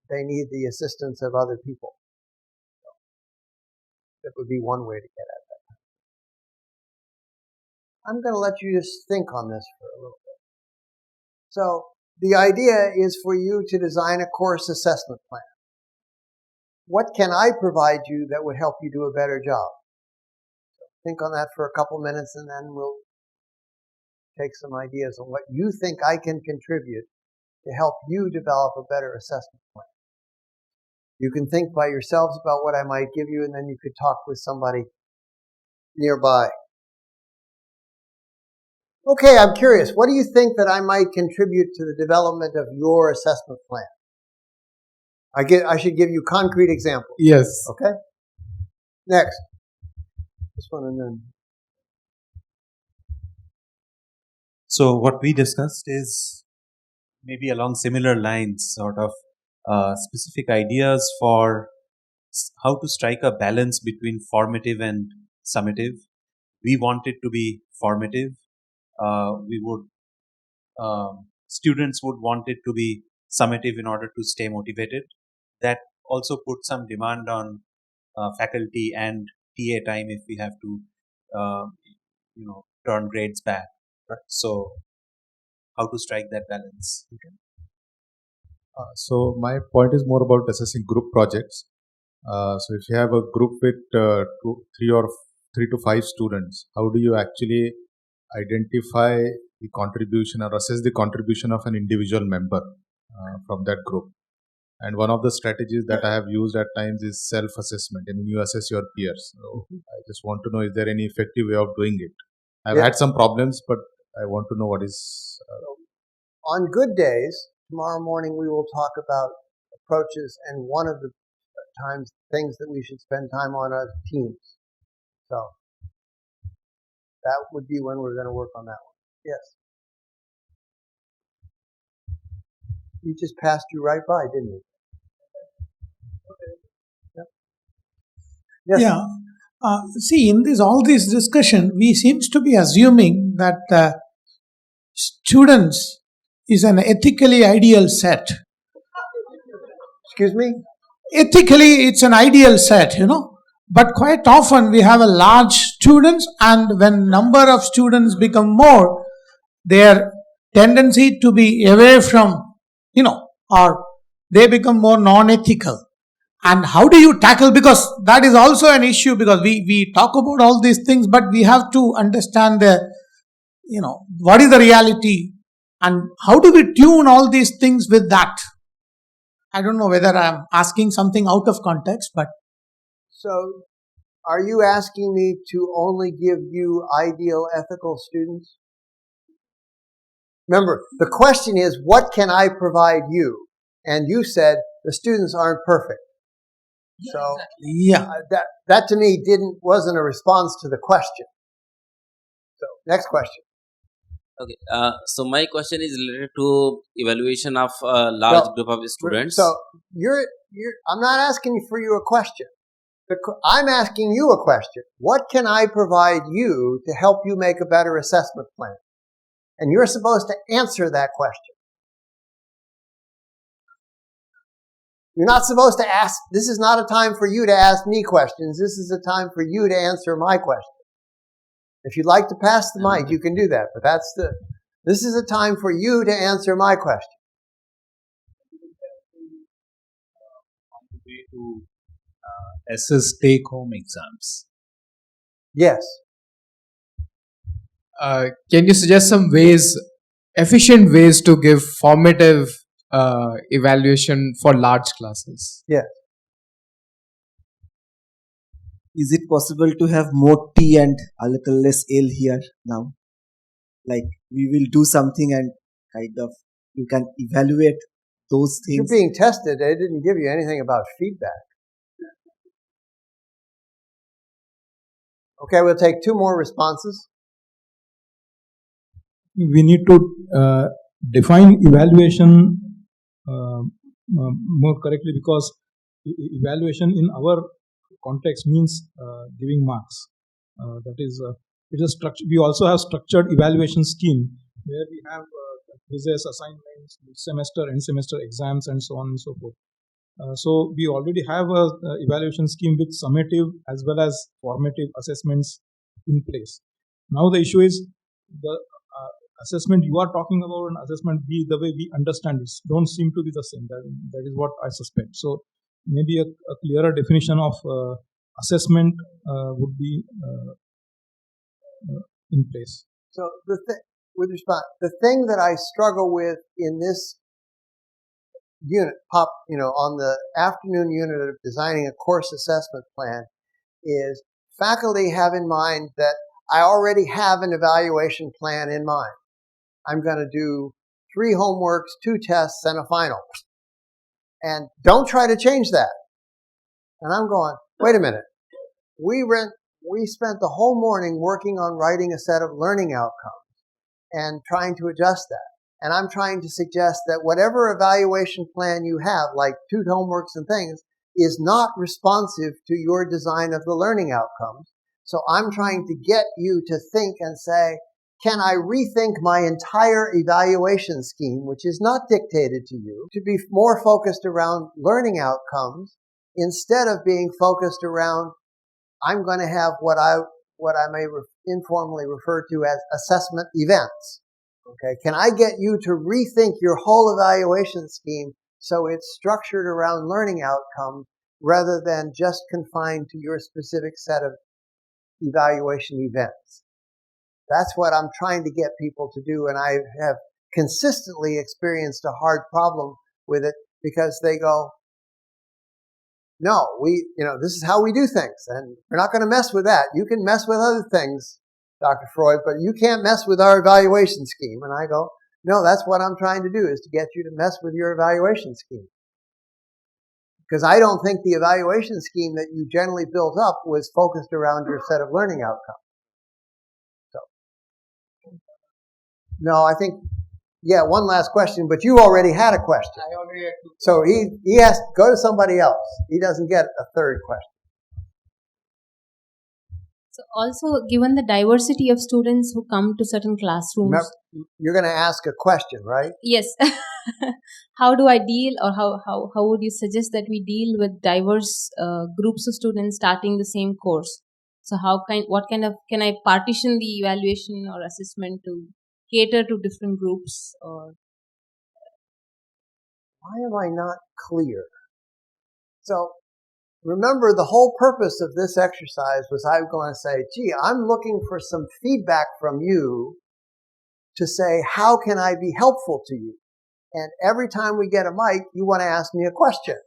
They need the assistance of other people. That would be one way to get at that. I'm going to let you just think on this for a little bit. So the idea is for you to design a course assessment plan. What can I provide you that would help you do a better job? So think on that for a couple minutes and then we'll take some ideas on what you think I can contribute to help you develop a better assessment plan. You can think by yourselves about what I might give you, and then you could talk with somebody nearby. Okay, I'm curious. What do you think that I might contribute to the development of your assessment plan? I should give you concrete examples. Yes. Okay? Next. This one and then. So what we discussed is maybe along similar lines, sort of specific ideas for how to strike a balance between formative and summative. We want it to be formative. Students would want it to be summative in order to stay motivated. That also puts some demand on faculty and TA time if we have to, turn grades back. So, how to strike that balance? Okay. So my point is more about assessing group projects. So if you have a group with 3 to 5 students, how do you actually identify the contribution or assess the contribution of an individual member from that group? And one of the strategies that I have used at times is self-assessment. I mean, you assess your peers. So I just want to know, is there any effective way of doing it? I've had some problems, but I want to know what is... On good days, tomorrow morning we will talk about approaches, and one of the things that we should spend time on are teams. So That would be when we're going to work on that one. Yes. He just passed you right by, didn't he? Yep. Yes. Yeah. See, in all this discussion, we seems to be assuming that students is an ethically ideal set. Excuse me? Ethically, it's an ideal set, But quite often we have a large students, and when number of students become more, their tendency to be away from, or they become more non-ethical. And how do you tackle, because that is also an issue, because we talk about all these things, but we have to understand what is the reality and how do we tune all these things with that. I don't know whether I'm asking something out of context, but. So, are you asking me to only give you ideal ethical students? Remember, the question is, what can I provide you? And you said the students aren't perfect. So that to me wasn't a response to the question. So next question. Okay. So my question is related to evaluation of a large group of students. So I'm not asking for you a question. I'm asking you a question. What can I provide you to help you make a better assessment plan? And you're supposed to answer that question. You're not supposed to ask. This is not a time for you to ask me questions. This is a time for you to answer my question. If you'd like to pass the mic, you can do that. But this is a time for you to answer my question. On the way to assess take-home exams. Yes. Can you suggest some efficient ways to give formative evaluation for large classes? Yes. Is it possible to have more T and a little less L here now? Like we will do something and kind of you can evaluate those things. You're being tested. They didn't give you anything about feedback. Okay, we'll take 2 more responses. We need to define evaluation more correctly, because evaluation in our context means giving marks. That is, it is structure. We also have structured evaluation scheme where we have quizzes, assignments, semester, end semester exams, and so on and so forth. So we already have a evaluation scheme with summative as well as formative assessments in place. Now the issue is the assessment you are talking about and assessment B, the way we understand it, don't seem to be the same. That is what I suspect. So maybe a clearer definition of assessment would be in place. So the thing that I struggle with in this unit, on the afternoon unit of designing a course assessment plan, is faculty have in mind that I already have an evaluation plan in mind. I'm going to do 3 homeworks, 2 tests, and a final. And don't try to change that. And I'm going, wait a minute. We spent the whole morning working on writing a set of learning outcomes and trying to adjust that. And I'm trying to suggest that whatever evaluation plan you have, like 2 homeworks and things, is not responsive to your design of the learning outcomes. So I'm trying to get you to think and say, can I rethink my entire evaluation scheme, which is not dictated to you, to be more focused around learning outcomes instead of being focused around, I'm going to have what I may informally refer to as assessment events. Okay, can I get you to rethink your whole evaluation scheme so it's structured around learning outcomes rather than just confined to your specific set of evaluation events? That's what I'm trying to get people to do, and I have consistently experienced a hard problem with it because they go, no, this is how we do things, and we're not going to mess with that. You can mess with other things, Dr. Freud, but you can't mess with our evaluation scheme. And I go, no, that's what I'm trying to do, is to get you to mess with your evaluation scheme. Because I don't think the evaluation scheme that you generally built up was focused around your set of learning outcomes. So No, I think, yeah, one last question, but you already had a question. I already had two. So he has to go to somebody else. He doesn't get a third question. So also, given the diversity of students who come to certain classrooms, Remember, you're going to ask a question, right? yes, how do I deal, or how would you suggest that we deal with diverse groups of students starting the same course? So what kind of, can I partition the evaluation or assessment to cater to different groups? Or why am I not clear? So remember, the whole purpose of this exercise was I'm going to say, gee, I'm looking for some feedback from you to say, how can I be helpful to you? And every time we get a mic, you want to ask me a question.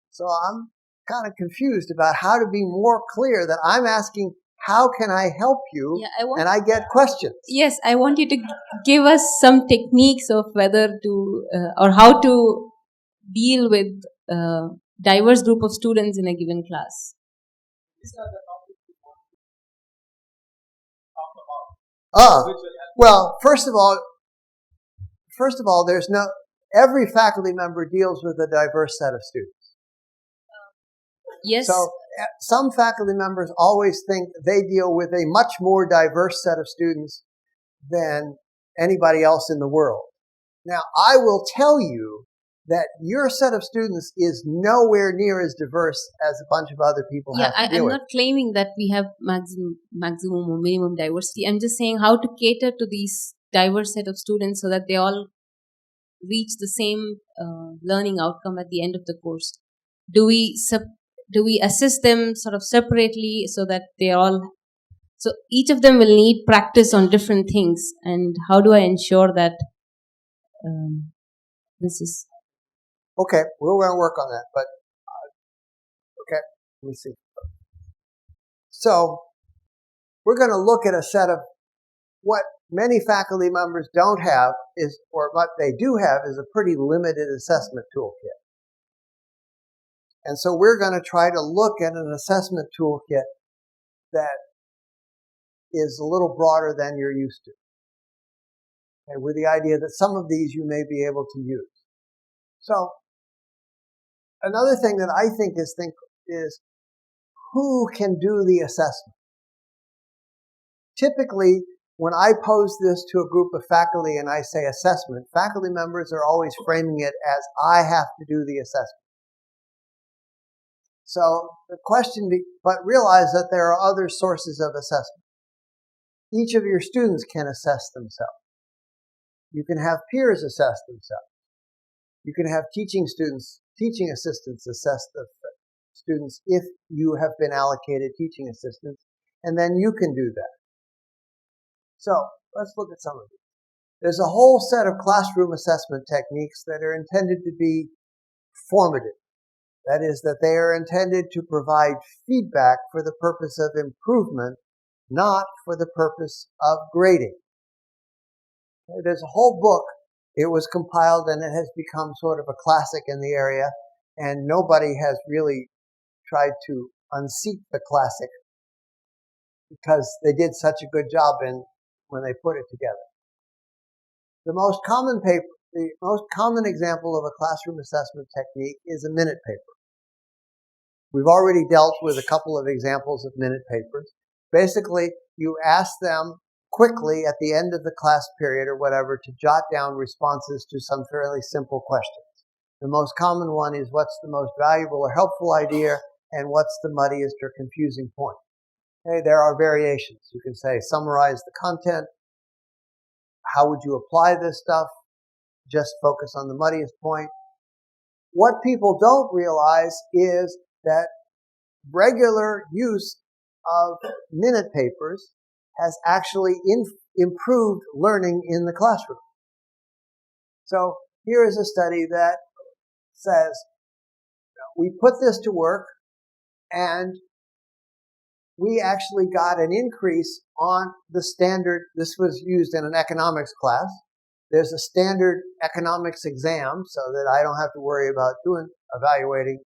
So I'm kind of confused about how to be more clear that I'm asking, how can I help you? And I get questions. Yes, I want you to give us some techniques of whether to, or how to deal with diverse group of students in a given class. Well, first of all, every faculty member deals with a diverse set of students. Yes. So some faculty members always think they deal with a much more diverse set of students than anybody else in the world. Now, I will tell you that your set of students is nowhere near as diverse as a bunch of other people have to deal with. I'm not claiming that we have maximum or minimum diversity. I'm just saying how to cater to these diverse set of students so that they all reach the same learning outcome at the end of the course. Do we assess them sort of separately so that so each of them will need practice on different things, and how do I ensure that this is... Okay, we're going to work on that, but okay, let me see. So we're going to look at a set of what many faculty members don't have or what they do have is a pretty limited assessment toolkit. And so we're going to try to look at an assessment toolkit that is a little broader than you're used to. And with the idea that some of these you may be able to use. So another thing that I think is who can do the assessment? Typically, when I pose this to a group of faculty and I say assessment, faculty members are always framing it as I have to do the assessment. So the question, but realize that there are other sources of assessment. Each of your students can assess themselves. You can have peers assess themselves. You can have teaching assistants assess the students if you have been allocated teaching assistants, and then you can do that. So let's look at some of these. There's a whole set of classroom assessment techniques that are intended to be formative. That is, that they are intended to provide feedback for the purpose of improvement, not for the purpose of grading. There's a whole book. It was compiled and it has become sort of a classic in the area, and nobody has really tried to unseat the classic because they did such a good job when they put it together. The most common example of a classroom assessment technique is a minute paper. We've already dealt with a couple of examples of minute papers. Basically, you ask them quickly at the end of the class period or whatever to jot down responses to some fairly simple questions. The most common one is what's the most valuable or helpful idea and what's the muddiest or confusing point. Okay, there are variations. You can say summarize the content. How would you apply this stuff? Just focus on the muddiest point. What people don't realize is that regular use of minute papers has actually improved learning in the classroom. So here is a study that says we put this to work and we actually got an increase on the standard. This was used in an economics class. There's a standard economics exam so that I don't have to worry about evaluating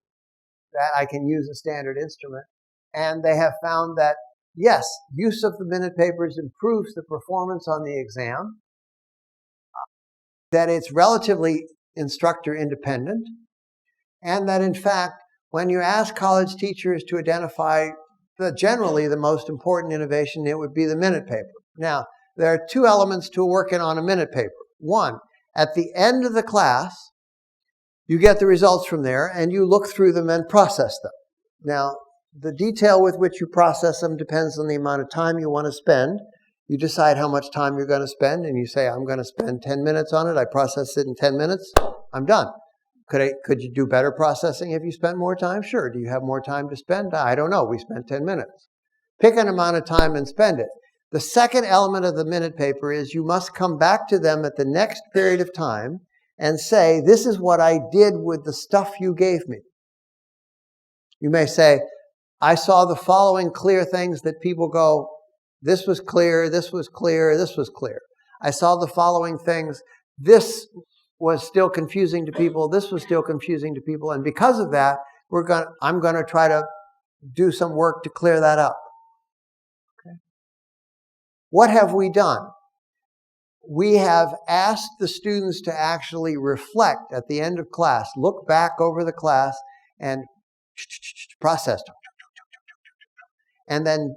that. I can use a standard instrument. And they have found that yes, use of the minute papers improves the performance on the exam, that it's relatively instructor independent, and that in fact, when you ask college teachers to identify generally the most important innovation, it would be the minute paper. Now, there are two elements to working on a minute paper. One, at the end of the class, you get the results from there and you look through them and process them. Now, the detail with which you process them depends on the amount of time you want to spend. You decide how much time you're going to spend and you say, I'm going to spend 10 minutes on it. I process it in 10 minutes. I'm done. Could you do better processing if you spent more time? Sure. Do you have more time to spend? I don't know. We spent 10 minutes. Pick an amount of time and spend it. The second element of the minute paper is you must come back to them at the next period of time and say, this is what I did with the stuff you gave me. You may say, I saw the following clear things that people go, this was clear, this was clear, this was clear. I saw the following things, this was still confusing to people, this was still confusing to people, and because of that, I'm going to try to do some work to clear that up. Okay. What have we done? We have asked the students to actually reflect at the end of class, look back over the class and process, and then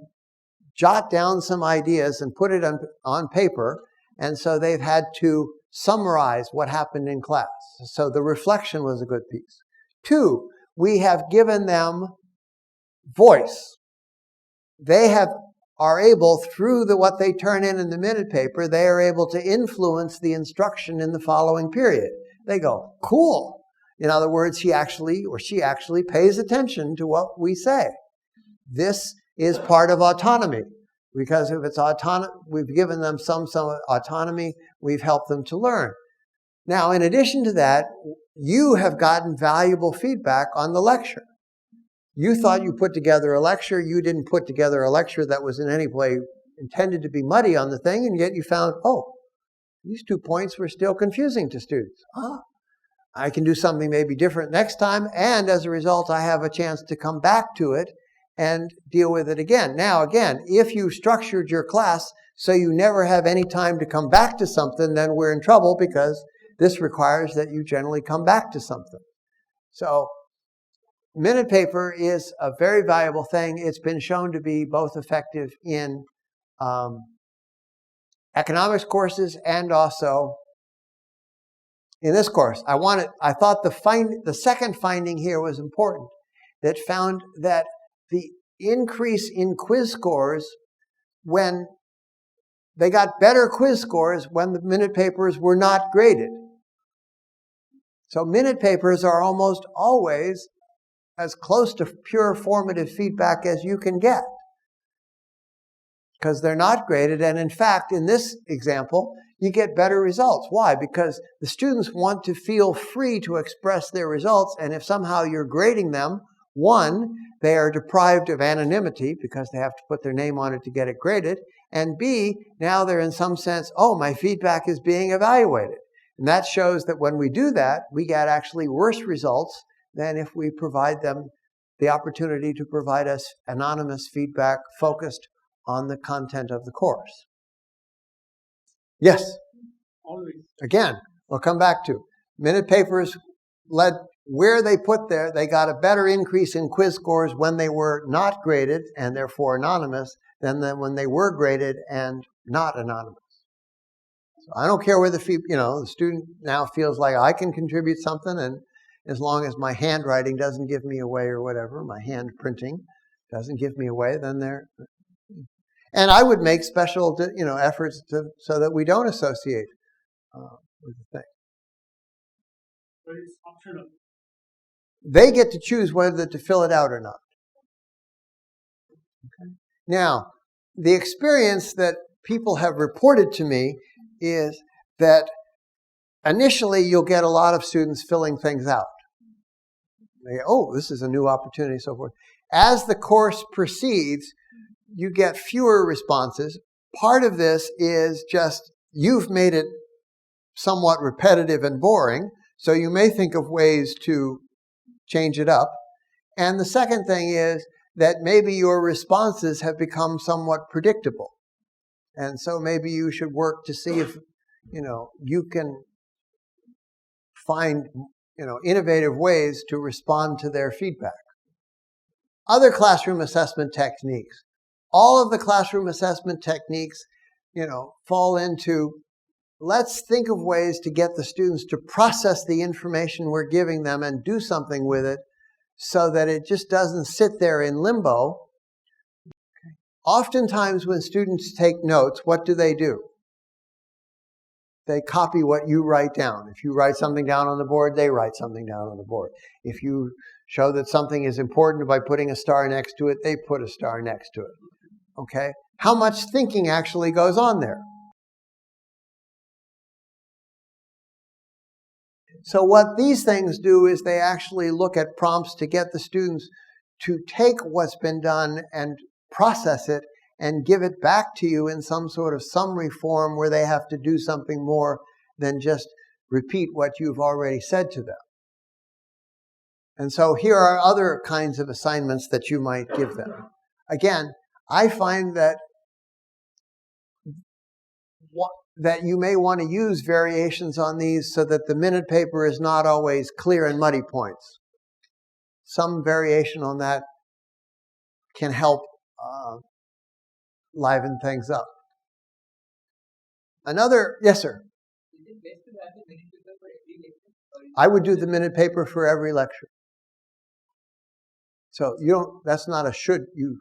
jot down some ideas and put it on paper, and so they've had to summarize what happened in class. So the reflection was a good piece. 2, we have given them voice. They are able, through what they turn in the minute paper, they are able to influence the instruction in the following period. They go, cool. In other words, she actually pays attention to what we say. This is part of autonomy. Because if it's autonomy, we've given them some autonomy, we've helped them to learn. Now, in addition to that, you have gotten valuable feedback on the lecture. You thought you put together a lecture, you didn't put together a lecture that was in any way intended to be muddy on the thing, and yet you found, oh, these 2 points were still confusing to students. I can do something maybe different next time, and as a result, I have a chance to come back to it and deal with it again. Now, again, if you structured your class so you never have any time to come back to something, then we're in trouble because this requires that you generally come back to something. So, minute paper is a very valuable thing. It's been shown to be both effective in economics courses and also in this course. I thought the second finding here was important, that found that the increase in quiz scores when they got better quiz scores when the minute papers were not graded. So minute papers are almost always as close to pure formative feedback as you can get because they're not graded. And in fact, in this example, you get better results. Why? Because the students want to feel free to express their results, and if somehow you're grading them, 1, they are deprived of anonymity because they have to put their name on it to get it graded, and B, now they're in some sense, oh, my feedback is being evaluated. And that shows that when we do that, we get actually worse results than if we provide them the opportunity to provide us anonymous feedback focused on the content of the course. Yes? Always. Again, we'll come back to minute papers led where they put there, they got a better increase in quiz scores when they were not graded and therefore anonymous than when they were graded and not anonymous. So I don't care whether the student now feels like I can contribute something, and as long as my handwriting doesn't give me away or whatever, my hand printing doesn't give me away, then they're. And I would make special efforts so that we don't associate with the thing. But it's optional. They get to choose whether to fill it out or not. Okay. Now, the experience that people have reported to me is that initially you'll get a lot of students filling things out. They go, oh, this is a new opportunity, so forth. As the course proceeds, you get fewer responses. Part of this is just you've made it somewhat repetitive and boring, so you may think of ways to change it up. And the second thing is that maybe your responses have become somewhat predictable. And so maybe you should work to see if, you can find, innovative ways to respond to their feedback. Other classroom assessment techniques. All of the classroom assessment techniques, fall into, let's think of ways to get the students to process the information we're giving them and do something with it so that it just doesn't sit there in limbo. Oftentimes when students take notes, what do? They copy what you write down. If you write something down on the board, they write something down on the board. If you show that something is important by putting a star next to it, they put a star next to it. Okay? How much thinking actually goes on there? So what these things do is they actually look at prompts to get the students to take what's been done and process it and give it back to you in some sort of summary form where they have to do something more than just repeat what you've already said to them. And so here are other kinds of assignments that you might give them. Again, I find that you may want to use variations on these so that the minute paper is not always clear and muddy points. Some variation on that can help liven things up. Yes, sir. I would do the minute paper for every lecture. So that's not a should, you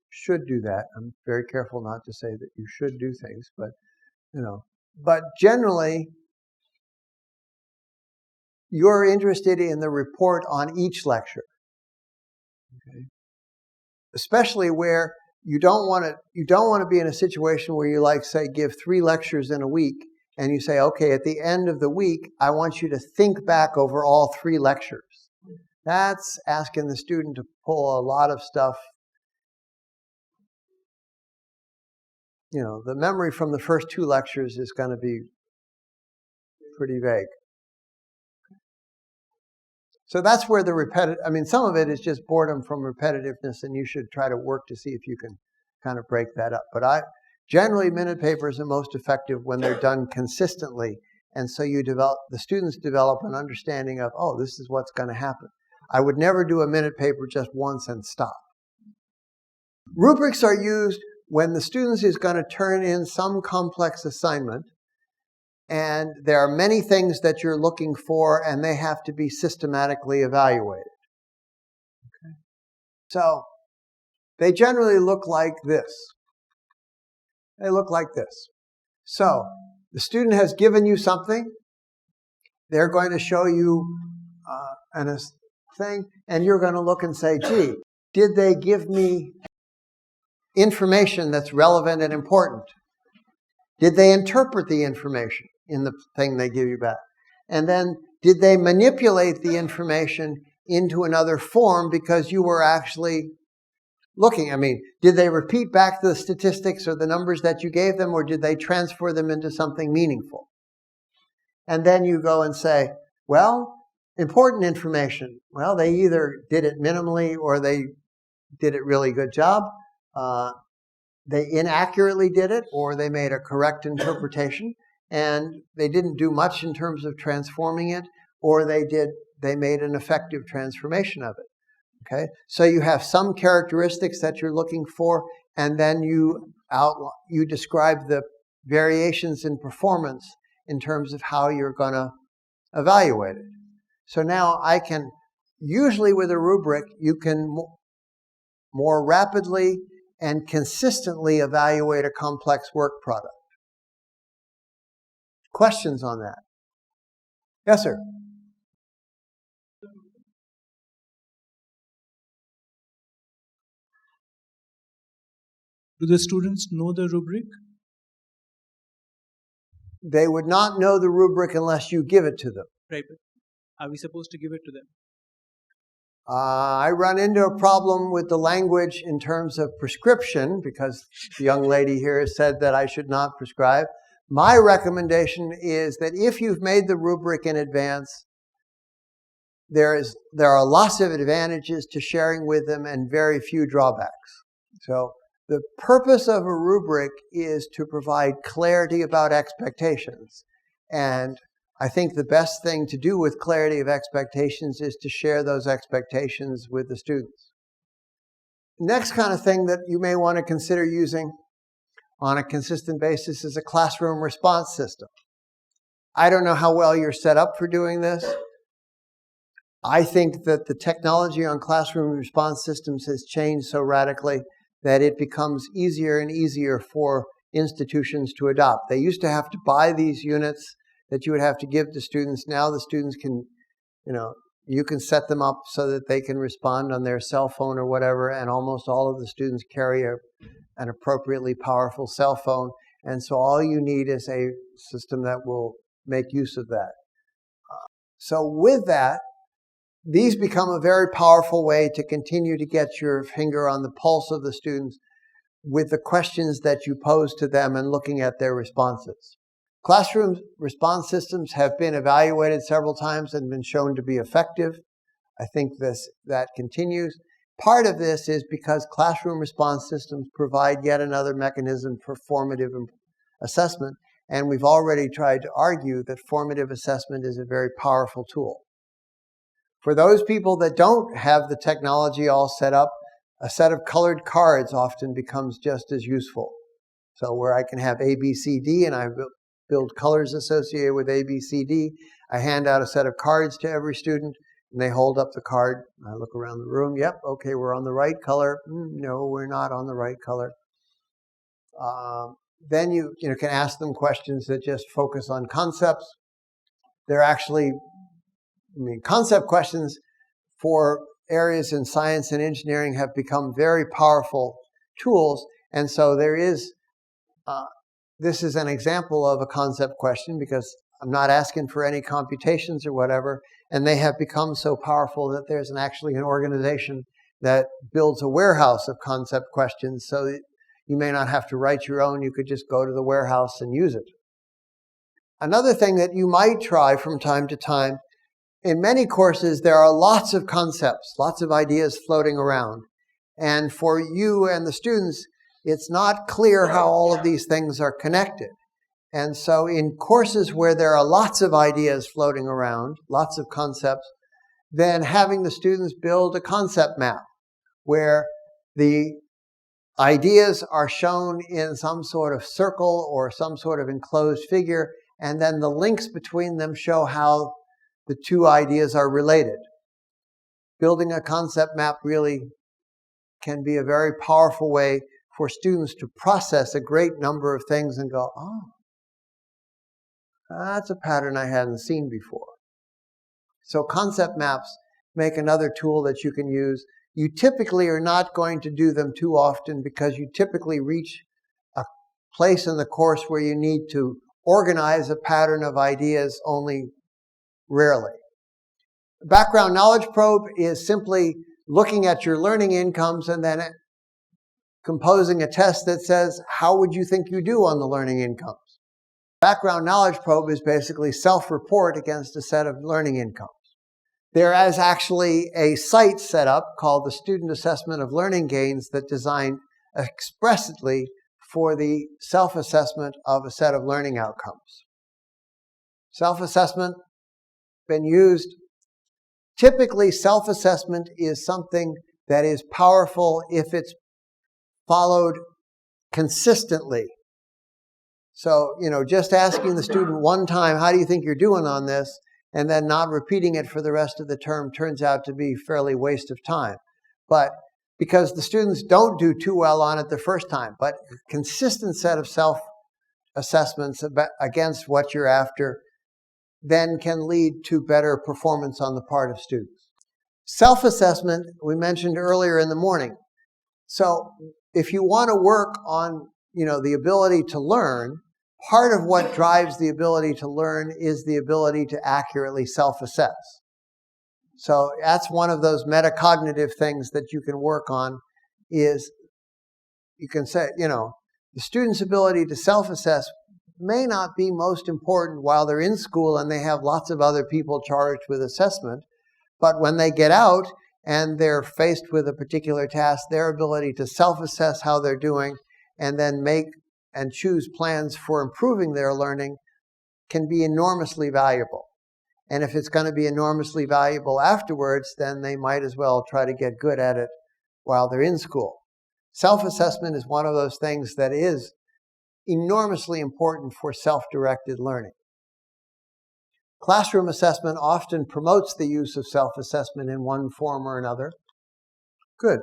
should do that. I'm very careful not to say that you should do things, but but generally you're interested in the report on each lecture. Okay? Especially where you don't want to be in a situation where you say give 3 lectures in a week and you say, okay, at the end of the week, I want you to think back over all 3 lectures. That's asking the student to pull a lot of stuff. The memory from the first 2 lectures is going to be pretty vague. So that's where some of it is just boredom from repetitiveness, and you should try to work to see if you can kind of break that up. But generally, minute papers are most effective when they're done consistently, and so the students develop an understanding of, oh, this is what's going to happen. I would never do a minute paper just once and stop. Rubrics are used when the student is going to turn in some complex assignment, and there are many things that you're looking for, and they have to be systematically evaluated. Okay. So they generally look like this. They look like this. So the student has given you something. They're going to show you a thing, and you're going to look and say, gee, did they give me information that's relevant and important? Did they interpret the information in the thing they give you back? And then, did they manipulate the information into another form because you were actually looking? Did they repeat back the statistics or the numbers that you gave them, or did they transfer them into something meaningful? And then you go and say, well, important information. Well, they either did it minimally or they did it really good job. They inaccurately did it, or they made a correct interpretation, and they didn't do much in terms of transforming it, or they made an effective transformation of it. Okay, so you have some characteristics that you're looking for, and then you describe the variations in performance in terms of how you're going to evaluate it. So now usually with a rubric, you can more rapidly and consistently evaluate a complex work product. Questions on that? Yes, sir. Do the students know the rubric? They would not know the rubric unless you give it to them. Right. Are we supposed to give it to them? I run into a problem with the language in terms of prescription, because the young lady here said that I should not prescribe. My recommendation is that if you've made the rubric in advance, there are lots of advantages to sharing with them and very few drawbacks. So the purpose of a rubric is to provide clarity about expectations. And I think the best thing to do with clarity of expectations is to share those expectations with the students. Next kind of thing that you may want to consider using on a consistent basis is a classroom response system. I don't know how well you're set up for doing this. I think that the technology on classroom response systems has changed so radically that it becomes easier and easier for institutions to adopt. They used to have to buy these units that you would have to give to students. Now the students can, you can set them up so that they can respond on their cell phone or whatever, and almost all of the students carry an appropriately powerful cell phone. And so all you need is a system that will make use of that. So with that, these become a very powerful way to continue to get your finger on the pulse of the students with the questions that you pose to them and looking at their responses. Classroom response systems have been evaluated several times and been shown to be effective. I think that continues. Part of this is because classroom response systems provide yet another mechanism for formative assessment, and we've already tried to argue that formative assessment is a very powerful tool. For those people that don't have the technology all set up, a set of colored cards often becomes just as useful. So where I can have A, B, C, D, and I build colors associated with A, B, C, D, I hand out a set of cards to every student, and they hold up the card. I look around the room. Yep, okay, we're on the right color. No, we're not on the right color. Then you can ask them questions that just focus on concepts. They're actually, concept questions for areas in science and engineering have become very powerful tools. And so there is, this is an example of a concept question because I'm not asking for any computations or whatever. And they have become so powerful that there's actually an organization that builds a warehouse of concept questions so that you may not have to write your own. You could just go to the warehouse and use it. Another thing that you might try from time to time, in many courses, there are lots of concepts, lots of ideas floating around. And for you and the students, it's not clear how all of these things are connected. And so in courses where there are lots of ideas floating around, lots of concepts, then having the students build a concept map where the ideas are shown in some sort of circle or some sort of enclosed figure, and then the links between them show how the two ideas are related. Building a concept map really can be a very powerful way for students to process a great number of things and go, oh, that's a pattern I hadn't seen before. So concept maps make another tool that you can use. You typically are not going to do them too often because you typically reach a place in the course where you need to organize a pattern of ideas only rarely. Background knowledge probe is simply looking at your learning incomes and then composing a test that says, how would you think you do on the learning incomes? Background knowledge probe is basically self-report against a set of learning incomes. There is actually a site set up called the Student Assessment of Learning Gains that designed expressly for the self-assessment of a set of learning outcomes. Self-assessment been used. Typically, self-assessment is something that is powerful if it's followed consistently. So, just asking the student one time, how do you think you're doing on this, and then not repeating it for the rest of the term turns out to be fairly waste of time. But because the students don't do too well on it the first time, but a consistent set of self-assessments against what you're after then can lead to better performance on the part of students. Self-assessment, we mentioned earlier in the morning. So if you want to work on, the ability to learn, part of what drives the ability to learn is the ability to accurately self-assess. So that's one of those metacognitive things that you can work on is you can say, the student's ability to self-assess may not be most important while they're in school and they have lots of other people charged with assessment. But when they get out and they're faced with a particular task, their ability to self-assess how they're doing and then make and choose plans for improving their learning can be enormously valuable. And if it's going to be enormously valuable afterwards, then they might as well try to get good at it while they're in school. Self-assessment is one of those things that is enormously important for self-directed learning. Classroom assessment often promotes the use of self-assessment in one form or another. Good.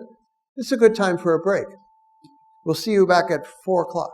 This is a good time for a break. We'll see you back at 4 o'clock.